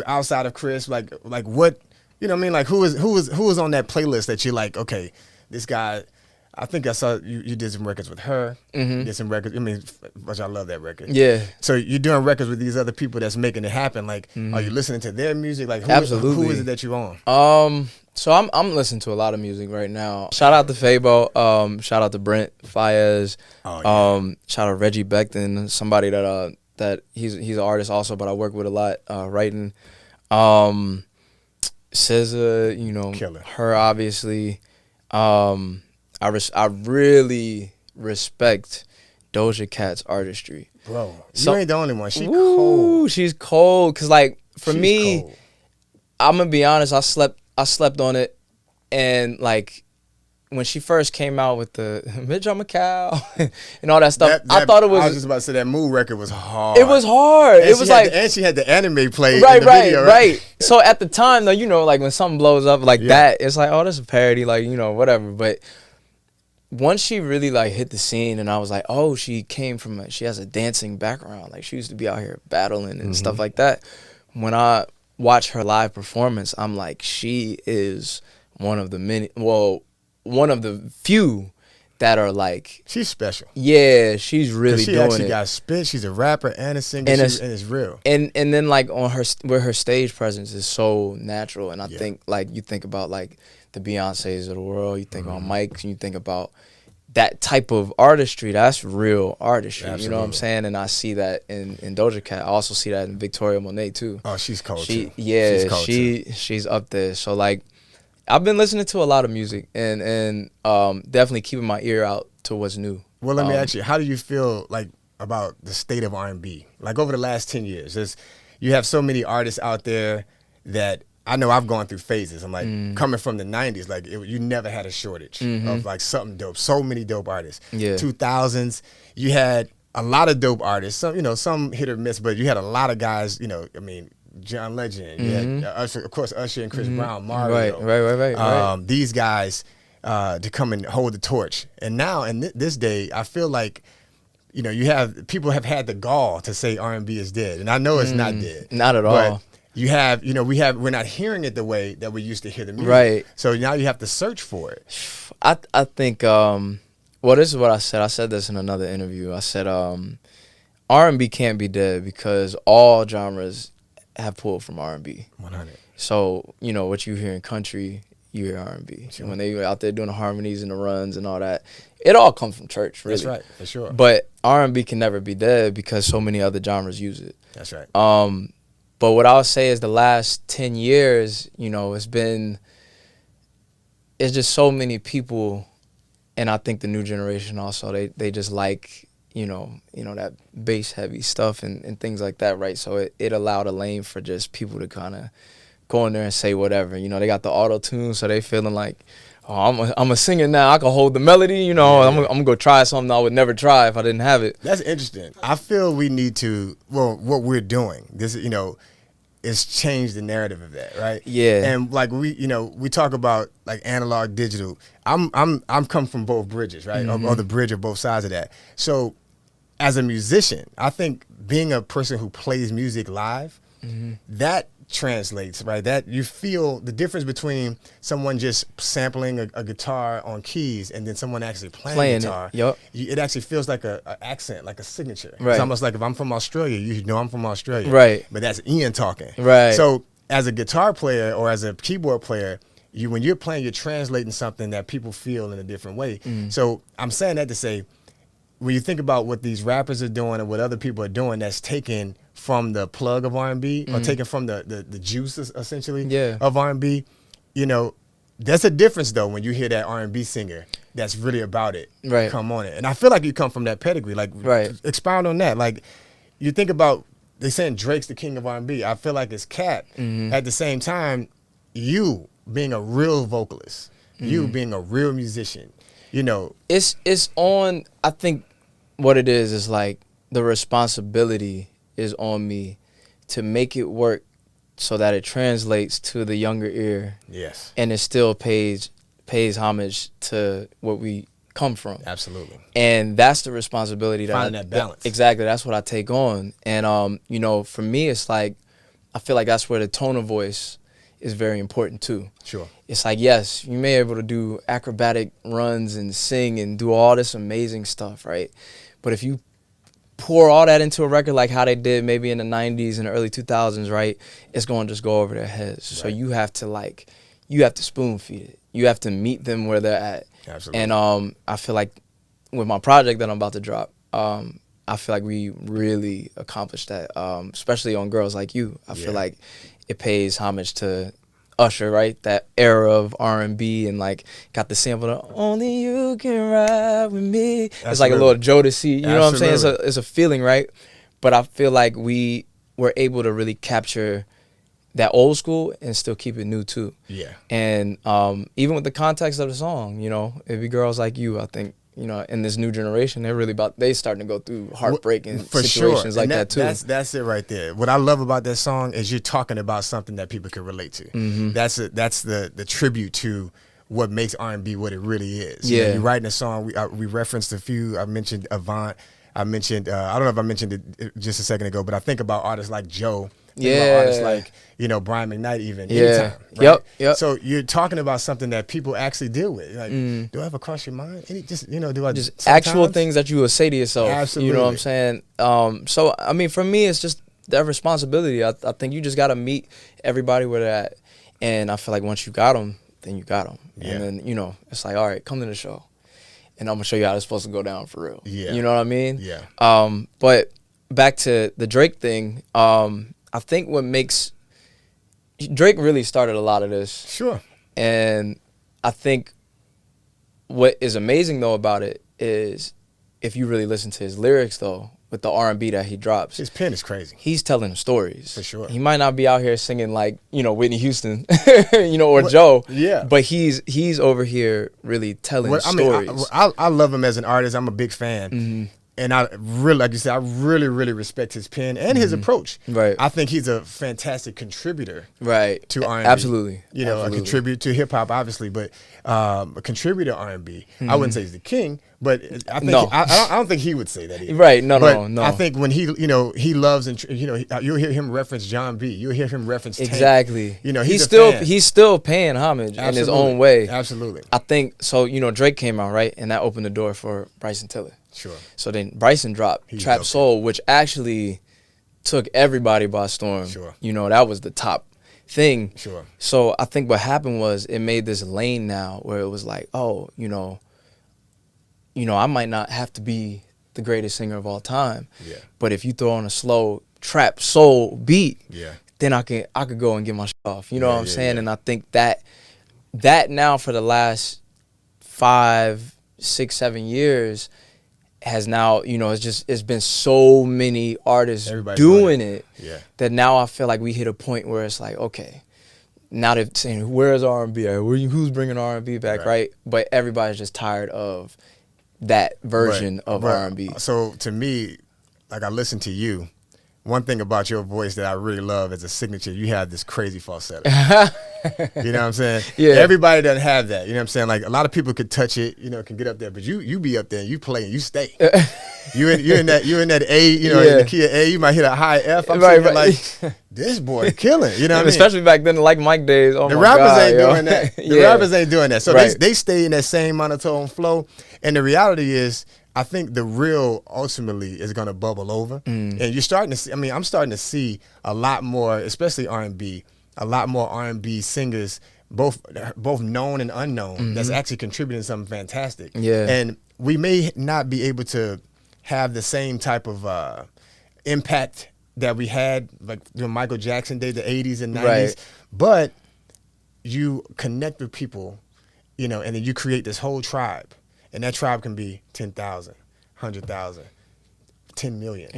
outside of Chris, like what, like who was on that playlist that you're like, okay, this guy. I think I saw you did some records with H.E.R. Mm-hmm. Did some records. Which I love that record. Yeah. So you're doing records with these other people that's making it happen. Like, are you listening to their music? Like, Absolutely. Who is it that you're on? So I'm listening to a lot of music right now. Shout out to Fabo. Shout out to Brent Fayez. Oh, yeah. Shout out Reggie Beckton, somebody that he's an artist also, but I work with a lot writing. SZA, Killer. H.E.R. obviously. I really respect Doja Cat's artistry. Bro, you ain't the only one. She's cold. Ooh, she's cold. Cause like for She's me, cold. I'm gonna be honest. I slept on it, and like when she first came out with the "Bitch, I'm a cow" and all that stuff, I thought it was. I was just about to say that Mood record was hard. It was hard. And it was like, and she had the anime play right, in the video, right. So at the time, though, you know, like when something blows up like that, it's like, oh, that's a parody, like, you know, whatever. But once she really like hit the scene, and I was like, oh, she has a dancing background. Like she used to be out here battling and stuff like that. When I watch her live performance, I'm like, she is one of the few that are like, she's special. Yeah, she's really she doing actually it. got spit. She's a rapper and a singer, and it's real. And then like on her stage presence is so natural. And I think like you think about like the Beyoncés of the world, you think about Mike, and you think about that type of artistry. That's real artistry. Absolutely. You know what I'm saying? And I see that in Doja Cat. I also see that in Victoria Monet too. Oh, she's cold too. Yeah, she's up there. So like, I've been listening to a lot of music and definitely keeping my ear out to what's new. Well, let me ask you, how do you feel like about the state of R&B? Like over the last 10 years, you have so many artists out there that I know I've gone through phases. I'm like, coming from the 90s, like you never had a shortage of like something dope. So many dope artists. Yeah. 2000s, you had a lot of dope artists. Some hit or miss, but you had a lot of guys, John Legend, you had Usher, of course, Usher and Chris Brown, Mario. Right. These guys to come and hold the torch. And now, in this day, I feel like, people have had the gall to say R&B is dead. And I know it's not dead. Not at all. But we're not hearing it the way that we used to hear the music. Right. So now you have to search for it. I think, this is what I said. I said this in another interview. I said R&B can't be dead because all genres have pulled from R&B. 100. So, what you hear in country, you hear R&B. Sure. When they were out there doing the harmonies and the runs and all that, it all comes from church, really. That's right, for sure. But R&B can never be dead because so many other genres use it. That's right. But what I would say is the last 10 years, it's just so many people, and I think the new generation also, they just like, that bass heavy stuff and things like that, right? So it allowed a lane for just people to kind of go in there and say whatever. They got the auto tune, so they feeling like, oh, I'm a singer now. I can hold the melody. I'm gonna go try something I would never try if I didn't have it. That's interesting. I feel we need to. Well, what we're doing, this, is change the narrative of that, right? Yeah. And like we talk about like analog, digital. I'm come from both bridges, right? Or the bridge of both sides of that. So, as a musician, I think being a person who plays music live, that translates, right? That you feel the difference between someone just sampling a guitar on keys and then someone actually playing guitar. It actually feels like a accent, like a signature. Right. It's almost like if I'm from Australia, you know I'm from Australia. Right. But that's Ian talking. Right. So as a guitar player or as a keyboard player, when you're playing, you're translating something that people feel in a different way. So I'm saying that to say, when you think about what these rappers are doing and what other people are doing, that's taken from the plug of R&B or taken from the juice essentially of R&B, that's a difference though when you hear that R&B singer that's really about it come on it. And I feel like you come from that pedigree. Like, expound on that. Like, you think about, they saying Drake's the king of R&B. I feel like it's Cat. At the same time, you being a real vocalist, you being a real musician, It's on, I think what it is like the responsibility is on me to make it work so that it translates to the younger ear. Yes. And it still pays homage to what we come from. Absolutely. And that's the responsibility finding that balance. Exactly. That's what I take on. And for me it's like I feel like that's where the tone of voice is very important too. Sure. It's like, yes, you may be able to do acrobatic runs and sing and do all this amazing stuff, right? But if you pour all that into a record like how they did maybe in the 90s and the early 2000s, right, it's going to just go over their heads. Right. So you have to spoon feed it. You have to meet them where they're at. Absolutely. And I feel like with my project that I'm about to drop, I feel like we really accomplished that, especially on Girls Like You. I feel like it pays homage to Usher, right? That era of R&B, and like got the sample of "Only You Can Ride With Me." It's like a little Jodeci, you know what I'm saying? It's a feeling, right? But I feel like we were able to really capture that old school and still keep it new too. Yeah. And even with the context of the song, you know, "It Be Girls Like You," I think, you know, in this new generation, they starting to go through heartbreaking situations like that too. That's it right there. What I love about that song is you're talking about something that people can relate to. Mm-hmm. That's the tribute to what makes R&B what it really is. Yeah. You know, you're writing a song. We referenced a few. I mentioned Avant. I mentioned I don't know if I mentioned it just a second ago, but I think about artists like Joe. Think about artists like, you know, Brian McKnight even. Yeah. Anytime, right? Yep. So you're talking about something that people actually deal with. Like, do I ever cross your mind? Do I just actual things that you would say to yourself? Absolutely. You know what I'm saying? So I mean, for me, it's just that responsibility. I think you just got to meet everybody where they're at, and I feel like once you got them, then you got them. Yeah. And then, you know, it's like, all right, come to the show, and I'm gonna show you how it's supposed to go down for real. Yeah. You know what I mean? Yeah. But back to the Drake thing. I think what makes Drake really started a lot of this. Sure. And I think what is amazing though about it is if you really listen to his lyrics though, with the R&B that he drops, his pen is crazy. He's telling stories. For sure. He might not be out here singing like, you know, Whitney Houston, you know, or Joe. Yeah. But he's over here really telling stories. I love him as an artist. I'm a big fan. Mm-hmm. And I really, like you said, I really, really respect his pen and his approach. Right. I think he's a fantastic contributor. Right. To R&B. Absolutely. You know, a contributor to hip hop, obviously, but a contributor to R&B. I wouldn't say he's the king, but I think I don't think he would say that either. Right. No. I think when he loves and you'll hear him reference John B. You'll hear him reference Tank. Exactly. You know, he's still paying homage in his own way. Absolutely. I think so. You know, Drake came out, right, and that opened the door for Bryson Tiller. Sure. So then Bryson dropped Trap Soul, which actually took everybody by storm. Sure. You know, that was the top thing. Sure. So I think what happened was it made this lane now where it was like, oh, you know, I might not have to be the greatest singer of all time. Yeah. But if you throw on a slow Trap Soul beat, then I could go and get my shit off. You know what I'm saying? Yeah. And I think that now for the last 5, 6, 7 years has now, you know, it's been so many artists doing it that now I feel like we hit a point where it's like, okay, now they're saying, where's R&B at? Who's bringing R&B back, right? But everybody's just tired of that version of R&B. So to me, like I listen to you, one thing about your voice that I really love as a signature, you have this crazy falsetto. You know what I'm saying? Yeah. Everybody doesn't have that. You know what I'm saying? Like a lot of people could touch it, you know, can get up there, but you be up there and you play and you stay. you're in that A, you know, in the key of A, you might hit a high F. I'm sitting there like, this boy killing. You know what I mean? Especially back then, like Mike days. Oh the my rappers God, ain't doing that. The rappers ain't doing that. So they stay in that same monotone flow. And the reality is, I think the real ultimately is going to bubble over. And you're starting to see, I'm starting to see a lot more, especially R&B, a lot more R&B singers, both known and unknown, that's actually contributing something fantastic. Yeah. And we may not be able to have the same type of impact that we had, like Michael Jackson did, the 80s and 90s, but you connect with people, you know, and then you create this whole tribe. And that tribe can be 10,000, 100,000, 10 million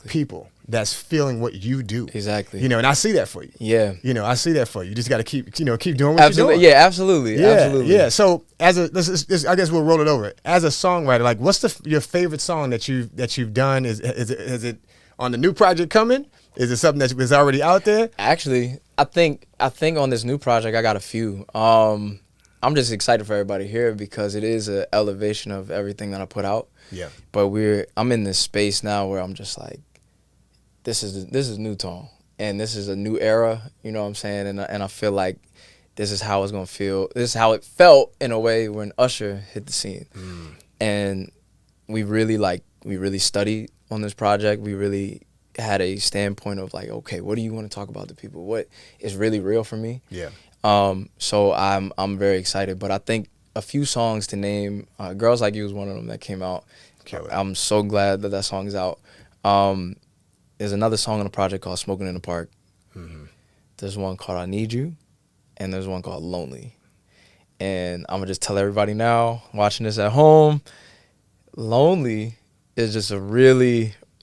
people that's feeling what you do. Exactly. You know, and I see that for you. Yeah. You know, I see that for you. You just got to keep doing what you're doing. Yeah, absolutely. Yeah, absolutely. Yeah. So let's I guess we'll roll it over. As a songwriter, like what's your favorite song that you've done? Is it on the new project coming? Is it something that was already out there? Actually, I think on this new project I got a few. I'm just excited for everybody here because it is an elevation of everything that I put out. Yeah. But I'm in this space now where I'm just like, this is new tone and this is a new era. You know what I'm saying? And I feel like this is how it's gonna feel. This is how it felt in a way when Usher hit the scene. And we really studied on this project. We really had a standpoint of like, okay, what do you want to talk about to people? What is really real for me? Yeah. So I'm very excited, but I think a few songs to name, Girls Like You is one of them that came out. I'm so glad that song is out. There's another song on the project called Smoking in the Park. There's one called I Need You. and there's one called Lonely. And I'm gonna just tell everybody now, watching this at home, Lonely is just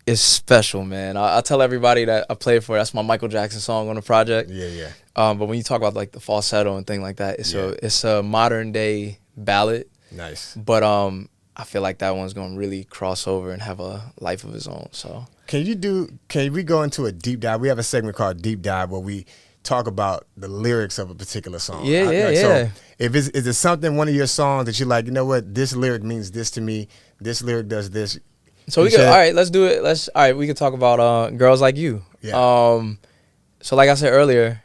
it's special, man. I tell everybody that I play for. That's my Michael Jackson song on the project. Yeah. But when you talk about like the falsetto and thing like that, it's a modern day ballad. Nice. But I feel like that one's gonna really cross over and have a life of its own. So can we go into a deep dive? We have a segment called Deep Dive where we talk about the lyrics of a particular song. Yeah. So is it something, one of your songs that you're like, you know what, this lyric means this to me, this lyric does this? So all right, let's do it. We can talk about Girls Like You. Yeah. So like I said earlier,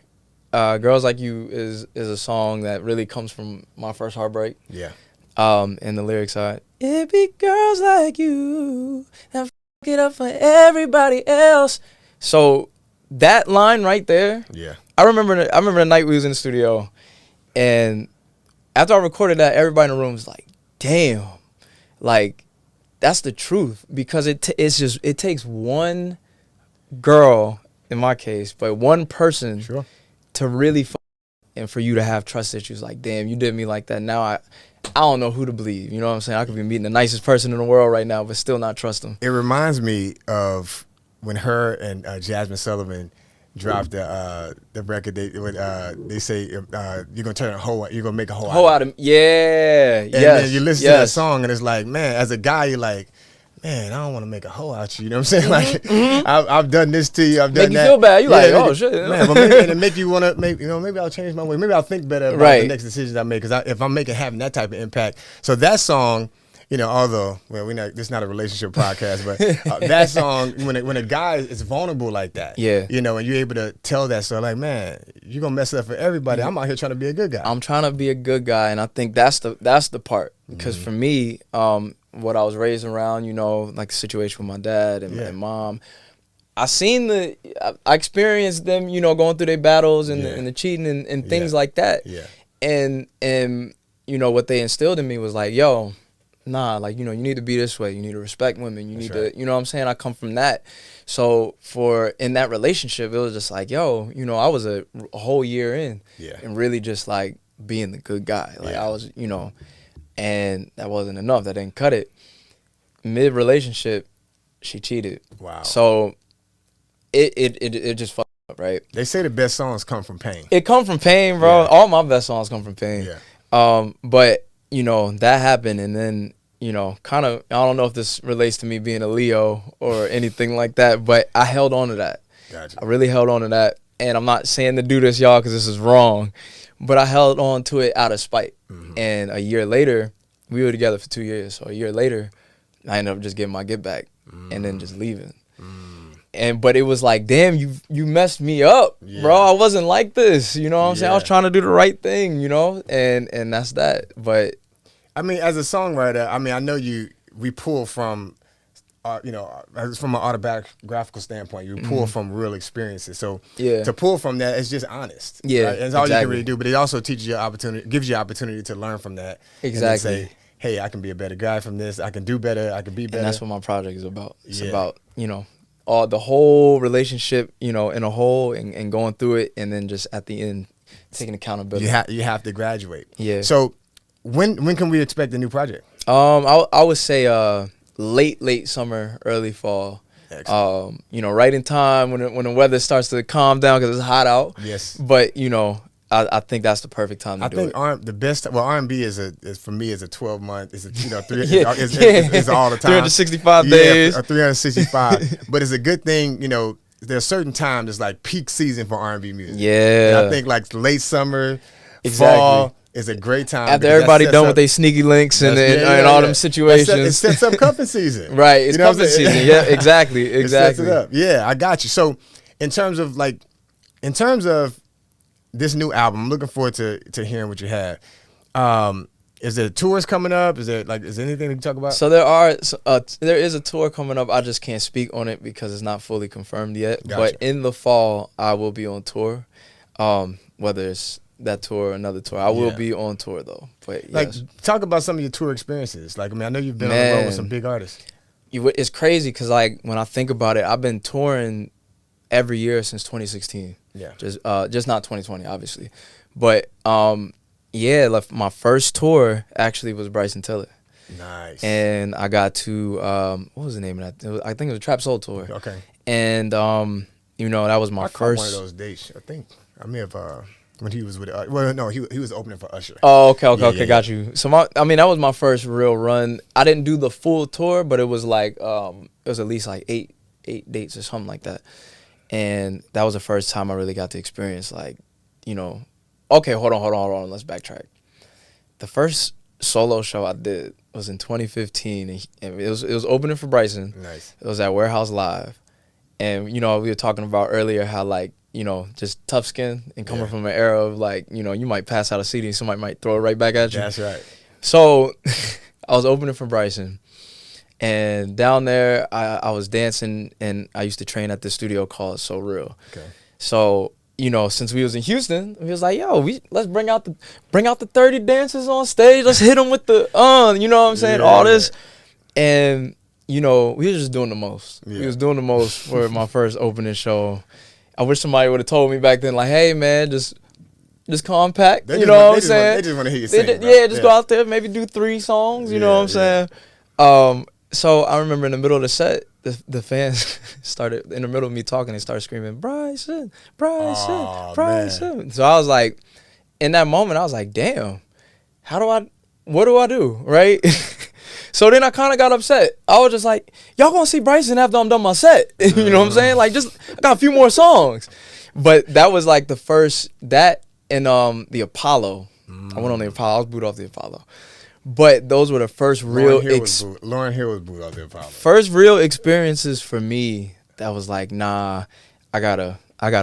Girls Like You is a song that really comes from my first heartbreak. Yeah. And the lyrics are, it be girls like you that fuck it up for everybody else. So that line right there, yeah. I remember the night we was in the studio, and after I recorded that, everybody in the room was like, damn, like, that's the truth, because it takes one girl, in my case, but one person to really and for you to have trust issues. Like, damn, you did me like that. Now I don't know who to believe. You know what I'm saying? I could be meeting the nicest person in the world right now, but still not trust them. It reminds me of when her and Jasmine Sullivan dropped the record. They say you're gonna turn a hoe. You're gonna make a hoe out of me. Yeah. And then you listen to that song, and it's like, man, as a guy, you're like, man, I don't want to make a hoe out you. You know what I'm saying? Like, I've done this to you. I've done that. Make you feel bad. You like, oh shit, man. But maybe it make you want to maybe I'll change my way. Maybe I'll think better about the next decisions I make. Because if I'm having that type of impact, so that song. Although this is not a relationship podcast, but that song, when a guy is vulnerable like that, and you're able to tell that story, like, man, you're gonna mess it up for everybody. I'm out here trying to be a good guy. I'm trying to be a good guy, and I think that's the part. Because for me, what I was raised around, like the situation with my dad and mom, I experienced them, going through their battles and the cheating and things like that. Yeah. And what they instilled in me was like, yo. Nah, like, you need to be this way. You need to respect women. You need to, you know what I'm saying? I come from that. So in that relationship, it was just like, yo, I was a whole year in and really just like being the good guy. Like I was, and that wasn't enough. That didn't cut it. Mid-relationship, she cheated. Wow. So it just fucked up, right? They say the best songs come from pain. It come from pain, bro. Yeah. All my best songs come from pain. Yeah. But that happened, and then, kind of, I don't know if this relates to me being a Leo or anything like that, but I held on to that. Gotcha. I really held on to that, and I'm not saying to do this, y'all, because this is wrong, but I held on to it out of spite. And a year later, we were together for 2 years, so a year later, I ended up just getting my get back and then just leaving. But it was like, damn, you messed me up, bro. I wasn't like this, you know what I'm saying? I was trying to do the right thing, and that's that. But I mean, as a songwriter, I know we pull from, from an autobiographical standpoint, you pull from real experiences. So to pull from that, it's just honest. Yeah, right? That's all you can really do. But it also teaches you gives you opportunity to learn from that. Exactly. And say, hey, I can be a better guy from this. I can do better. I can be better. And that's what my project is about. It's about, the whole relationship, in a whole, and going through it, and then just at the end taking accountability. You have to graduate. Yeah. So when can we expect a new project? I would say late summer, early fall. Excellent. Right in time when the weather starts to calm down because it's hot out. Yes. But I think that's the the time to do it. I think the best. Well, R&B is for me is a 12-month. It's it's all the time. 365 days. Or 365. But it's a good thing. There's certain times it's like peak season for R&B music. Yeah. And I think like late summer, fall is a great time. After everybody done with their sneaky links and all them situations, it sets up cuffing season. Right. It's cuffing season. Yeah. Exactly. It sets it up. Yeah, I got you. So in terms of this new album, I'm looking forward to hearing what you have. Is there tours coming up? Is there anything to talk about? So there is a tour coming up. I just can't speak on it because it's not fully confirmed yet. Gotcha. But in the fall, I will be on tour. Whether it's that tour or another tour, I will be on tour though. But talk about some of your tour experiences. I know you've been on the road with some big artists. It's crazy because when I think about it, I've been touring every year since 2016. Yeah. Just not 2020, obviously. But yeah, like my first tour actually was Bryson Tiller. Nice. And I got to what was the name of that? I think it was a Trap Soul tour. Okay. And you know, that was my I first. caught one of those dates. I think I may have when he was with. Well, no, he was opening for Usher. Oh, okay, Yeah. got you. So I mean, that was my first real run. I didn't do the full tour, but it was like it was at least like eight dates or something like that. And that was the first time I really got to experience, like, you know. Okay, hold on. Let's backtrack. The first solo show I did was in 2015, and it was opening for Bryson. Nice. It was at Warehouse Live, and you know, we were talking about earlier how, like, you know, just tough skin and coming from an era of, like, you know, you might pass out a CD and somebody might throw it right back at you. That's right. So I was opening for Bryson, and down there I was dancing, and I used to train at this studio called So Real. Okay. So, you know, since we was in Houston, we was like, yo, let's bring out the 30 dancers on stage. Let's hit them with the you know what I'm saying, all this. And, you know, we was just doing the most. Yeah. We was doing the most for my first opening show. I wish somebody would have told me back then, like, hey, man, just compact. You know what I'm saying? They just want to hear you sing. Just go out there, maybe do 3 songs. You know what I'm saying? So I remember in the middle of the set, the fans started, in the middle of me talking, they started screaming, Bryson. So I was like, in that moment, I was like, damn, what do I do, right? So then I kind of got upset. I was just like, y'all gonna see Bryson after I'm done my set. You know what I'm saying? Like, I got a few more songs. But that was like the first, that and the Apollo. I went on the Apollo. I was booed off the Apollo. But those were the first real Lauryn Hill was booed off the Apollo. First real experiences for me that was like, nah, I gotta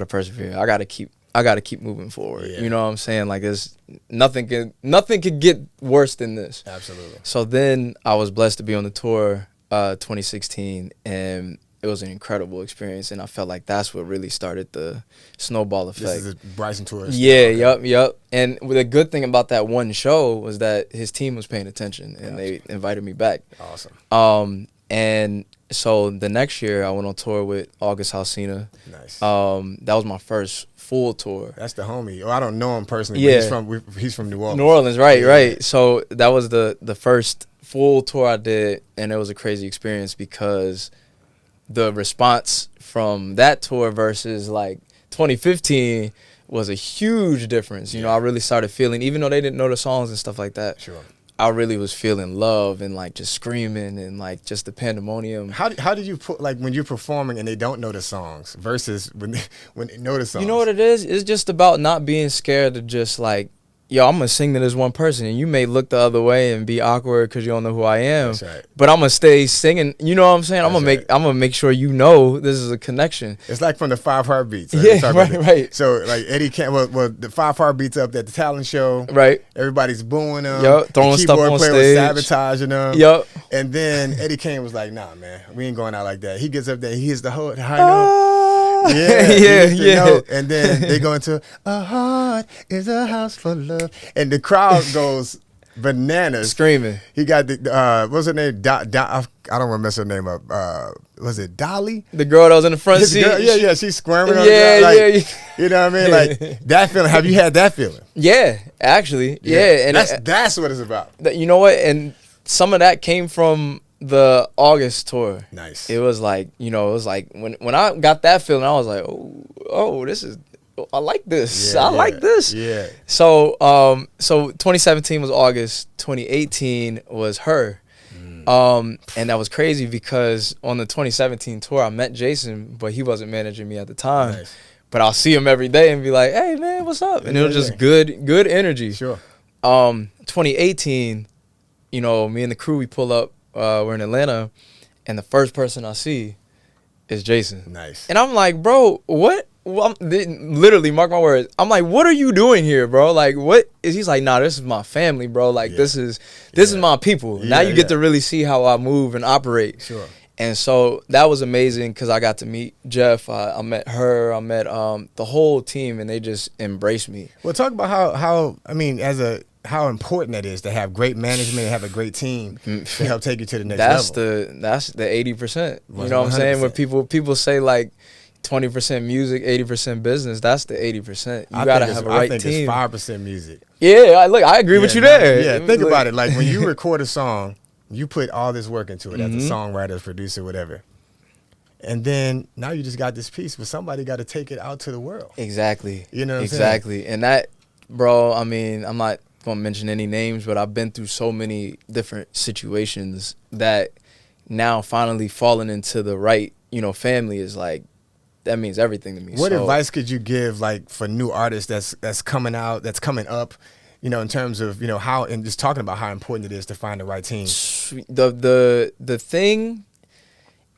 persevere. I gotta keep moving forward. Yeah. You know what I'm saying? Like, there's nothing could get worse than this. Absolutely. So then I was blessed to be on the tour 2016, and it was an incredible experience, and I felt like that's what really started the snowball effect. This is a Bryson tour. Yeah, yep. And the good thing about that one show was that his team was paying attention, and they invited me back. Awesome. And so the next year I went on tour with August Alsina. Nice. That was my first full tour. That's the homie. Oh, I don't know him personally. Yeah. But he's from New Orleans. New Orleans, right. So that was the first full tour I did, and it was a crazy experience because the response from that tour versus like 2015 was a huge difference. You know, I really started feeling, even though they didn't know the songs and stuff like that. Sure. I really was feeling love and like just screaming and like just the pandemonium. How did you put, like, when you're performing and they don't know the songs versus when they know the songs? You know what it is? It's just about not being scared to just like, yo, I'm gonna sing to this one person, and you may look the other way and be awkward because you don't know who I am. That's right. But I'm gonna stay singing. You know what I'm saying? I'm gonna make sure you know this is a connection. It's like from the 5 Heartbeats. Yeah, right. So like Eddie Can, well, the 5 Heartbeats up at the talent show. Right. Everybody's booing them. Yep. Throwing stuff on stage. Was sabotaging them. Yep. And then Eddie Kane was like, "Nah, man, we ain't going out like that." He gets up there, he hits the high note. Yeah. And then they go into "A heart is a house for love," and the crowd goes bananas, screaming. He got the what's her name? I don't want to mess her name up. Was it Dolly? The girl that was in the front seat. Yeah, she's squirming. Yeah. You know what I mean? Like that feeling. Have you had that feeling? Yeah, actually. Yeah. And that's what it's about. You know what? And some of that came from the August tour. Nice. It was like, you know, it was like when I got that feeling, I was like, oh, this is, I like this. I like this. Yeah. So 2017 was August. 2018 was H.E.R. And that was crazy because on the 2017 tour, I met Jason, but he wasn't managing me at the time. Nice. But I'll see him every day and be like, hey, man, what's up? And it was just good energy. Sure. 2018, you know, me and the crew, we pull up. We're in Atlanta, and the first person I see is Jason. Nice. And I'm like, bro, what? Well, literally, mark my words. I'm like, what are you doing here, bro? Like, what is? He's like, nah, this is my family, bro. Like, this is my people. Now you get to really see how I move and operate. Sure. And so that was amazing because I got to meet Jeff. I met her. I met the whole team, and they just embraced me. Well, talk about how I mean, how important that is to have great management and have a great team to help take you to the next level. That's the 80%. You know what I'm saying? When people say like, 20% music, 80% business. That's the 80%. You gotta have a right team. I think it's 5% music. Yeah, look, I agree with you there. Yeah, think about it. Like when you record a song, you put all this work into it as a songwriter, as producer, whatever. And then now you just got this piece, but somebody got to take it out to the world. Exactly. You know what I'm saying? Exactly. And that, bro, I mean, I'm not going to mention any names, but I've been through so many different situations that now finally falling into the right, family is like, that means everything to me. What advice could you give, like, for new artists that's coming out, that's coming up, in terms of, how, and just talking about how important it is to find the right team? The thing,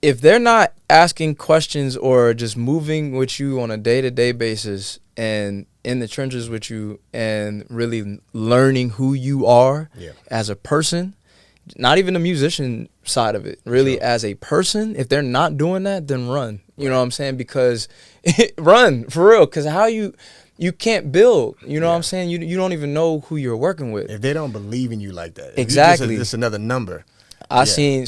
if they're not asking questions or just moving with you on a day-to-day basis and in the trenches with you and really learning who you are as a person, not even the musician side of it, really as a person, if they're not doing that, then run. You know what I'm saying? Because run, for real, because how you can't build, what I'm saying? You don't even know who you're working with. If they don't believe in you like that. Exactly. It's just another number. I seen,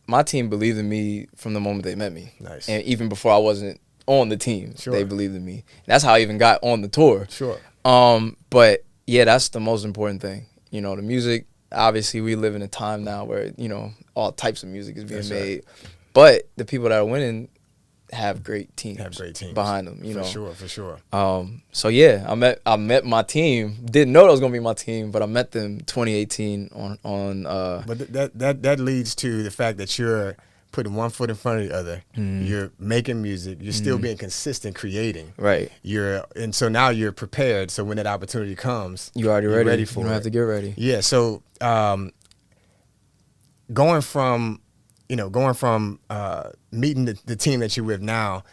my team believed in me from the moment they met me. Nice. And even before I wasn't on the team, Sure. they believed in me. That's how I even got on the tour. Sure. But yeah, that's the most important thing. The music, obviously we live in a time now where, all types of music is being made. Right. But the people that are winning have great teams. Behind them, For sure. So yeah, I met my team. Didn't know that was gonna be my team, but I met them 2018 on. But that leads to the fact that you're putting one foot in front of the other. You're making music. You're still being consistent, creating. Right. And so now you're prepared. So when that opportunity comes, you're already ready for it. You don't have to get ready. Yeah. So going from meeting the team that you're with now,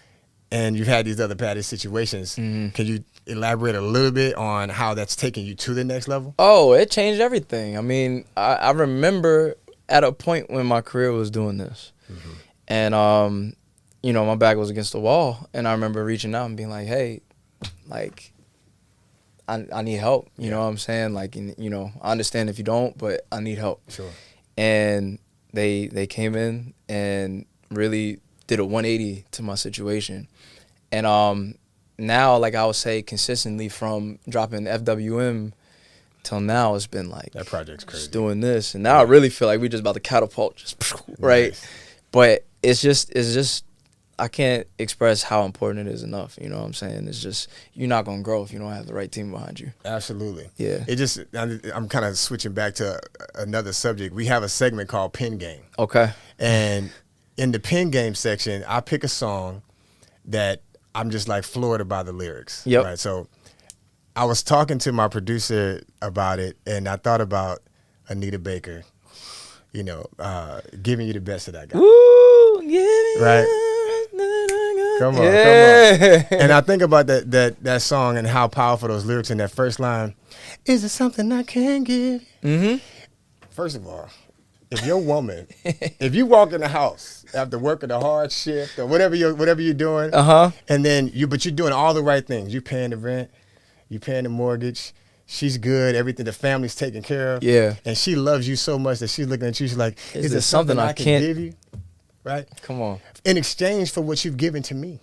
and you've had these other bad situations, can you elaborate a little bit on how that's taken you to the next level? Oh, it changed everything. I mean, I remember at a point when my career was doing this, and my back was against the wall, and I remember reaching out and being like, hey, like, I need help. You know what I'm saying? Like, I understand if you don't, but I need help. Sure. And they came in and really did a 180 to my situation. And now, like I would say, consistently from dropping FWM till now, it's been like that project's crazy. Just doing this, and now I really feel like we're just about to catapult, right? Nice. But it's just I can't express how important it is enough. You know what I'm saying? It's just you're not gonna grow if you don't have the right team behind you. Absolutely. Yeah. I'm kind of switching back to another subject. We have a segment called Pen Game. Okay. And in the Pen Game section, I pick a song that I'm just like floored by the lyrics. Yep. Right. So I was talking to my producer about it, and I thought about Anita Baker, giving you the best that I got. Ooh, yeah. Right. Come on. And I think about that song and how powerful those lyrics in that first line. Is it something I can give? First of all, if your woman, if you walk in the house after working a hard shift or whatever you're doing, and then you're doing all the right things. You're paying the rent, you're paying the mortgage. She's good. Everything, the family's taken care of. Yeah. And she loves you so much that she's looking at you. She's like, is there something I can give you? Right? Come on. In exchange for what you've given to me.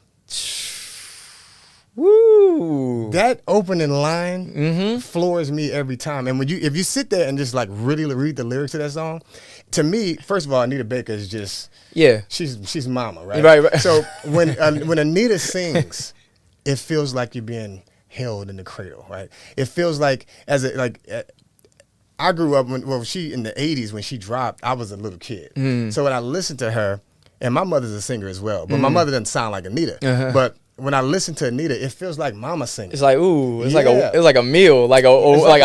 Woo. That opening line floors me every time. And if you sit there and just like really read the lyrics of that song, to me, first of all, Anita Baker is just she's mama, right? Right. So when Anita sings, it feels like you're being held in the cradle, right? It feels like I grew up she in the 80s when she dropped, I was a little kid. So when I listened to her, and my mother's a singer as well, but my mother doesn't sound like Anita. But when I listen to Anita, it feels like mama singing. It's like it's like a meal, like a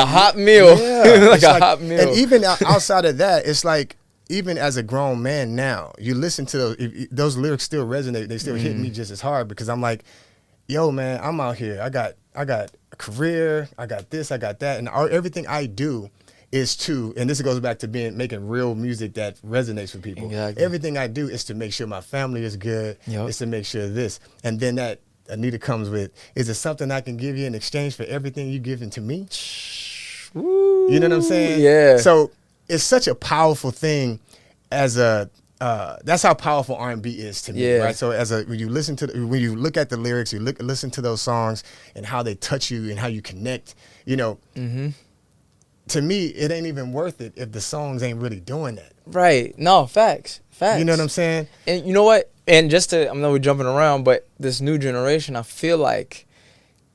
hot meal, like a hot meal. And even outside of that, it's like even as a grown man now, you listen to those lyrics still resonate. They still hit me just as hard because I'm like, yo, man, I'm out here. I got a career. I got this. I got that, and everything I do is and this goes back to making real music that resonates with people. Exactly. Everything I do is to make sure my family is good. Yep. It's to make sure this. And then that Anita comes with, is it something I can give you in exchange for everything you've given to me? Ooh, you know what I'm saying? Yeah. So it's such a powerful thing as a that's how powerful R&B is to me, Yeah. right? So when you look at the lyrics, you listen to those songs and how they touch you and how you connect, you know. Mm-hmm. To me, it ain't even worth it if the songs ain't really doing that. Right. No, facts. You know what I'm saying? And you know what? And I know we're jumping around, but this new generation, I feel like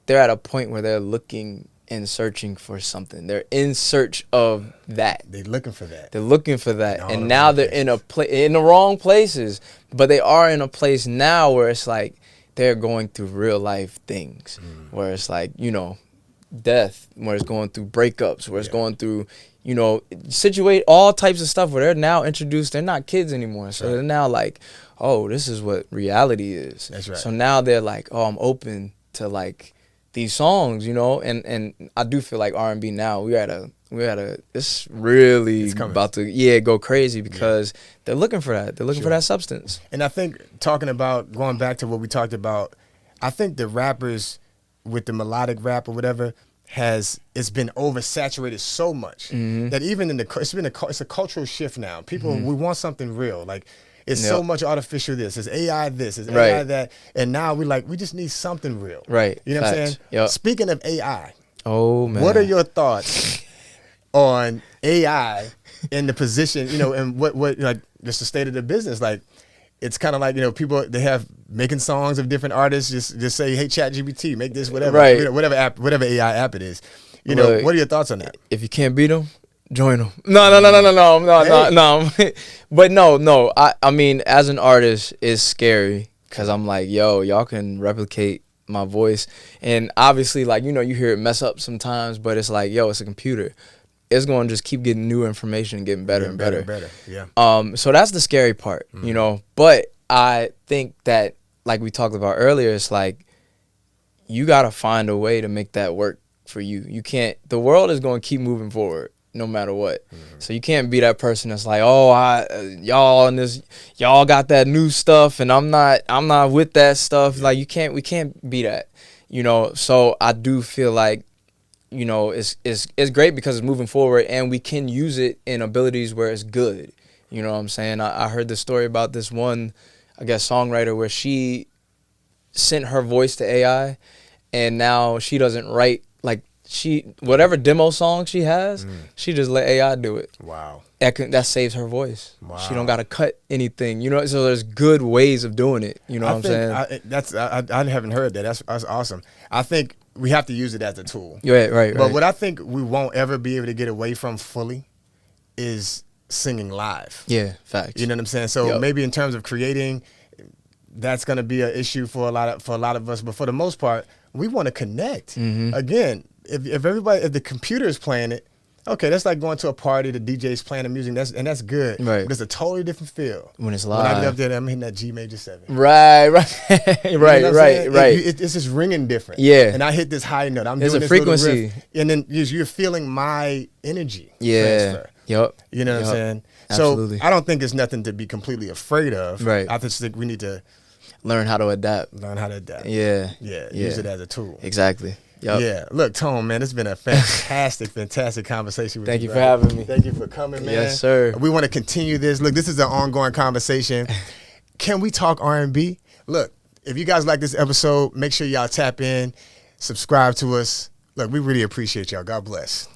they're at a point where they're looking and searching for something. They're in search of that. They're looking for that. They're looking for that. In And now they're in the wrong places, but they are in a place now where it's like they're going through real life things, where it's like, you know, death, where it's going through breakups, where it's going through, you know, situate all types of stuff where they're now introduced. They're not kids anymore. So they're now like, oh, this is what reality is. That's right. So now they're like, oh, I'm open to like these songs, you know, and I do feel like R&B now it's really about to go crazy because they're looking for that. They're looking for that substance. And I think going back to what we talked about, I think the rappers with the melodic rap or whatever it's been oversaturated so much that even it's a cultural shift now. People we want something real. Like it's so much artificial it's AI this, it's AI that, and now we just need something real. Right. You know what I'm saying? Yep. Speaking of AI, oh man, what are your thoughts on AI in the position, you know, and what like just the state of the business? Like it's kind of like, you know, people they have making songs of different artists just say, hey, ChatGPT, make this whatever, right. whatever AI app it is. You know, what are your thoughts on that? If you can't beat them, join them. No. But no. I mean, as an artist, it's scary because I'm like, yo, y'all can replicate my voice, and obviously, like, you know, you hear it mess up sometimes, but it's like, yo, it's a computer. It's going to just keep getting new information and getting better and better. Yeah. So that's the scary part, you know. But I think that, like we talked about earlier, it's like you got to find a way to make that work for you. You can't. The world is going to keep moving forward no matter what. So you can't be that person that's like, oh, y'all got that new stuff and I'm not with that stuff. Like we can't be that, you know. So I do feel like, you know, it's great because it's moving forward and we can use it in abilities where it's good. You know what I'm saying? I heard the story about this one, I guess, songwriter where she sent her voice to AI and now she doesn't write, like, whatever demo song she has, she just let AI do it. Wow. That saves her voice. Wow. She don't got to cut anything. You know, so there's good ways of doing it. You know what I'm saying? I haven't heard that. That's awesome. I think we have to use it as a tool. Right. But what I think we won't ever be able to get away from fully is singing live. Yeah, facts. You know what I'm saying? So maybe in terms of creating, that's going to be an issue for a lot of us. But for the most part, we want to connect. Again, if the computer is playing it, okay, that's like going to a party, the DJ's playing the music, that's good. Right. But it's a totally different feel. When it's live. When I get up there, I'm hitting that G major 7. Right. You know what I'm saying? Right. It's just ringing different. Yeah. And I hit this high note. There's doing a this little frequency. riff, and then you're feeling my energy transfer. Yep. You know what I'm saying? Absolutely. So I don't think it's nothing to be completely afraid of. Right. I just think we need to learn how to adapt. Yeah. Use it as a tool. Exactly. Yep. Yeah. Look, Tone, man, it's been a fantastic conversation with you. Thank you for having me. Thank you for coming, man. Yes, sir. We want to continue this. Look, this is an ongoing conversation. Can we talk R&B? Look, if you guys like this episode, make sure y'all tap in, subscribe to us. Look, we really appreciate y'all. God bless.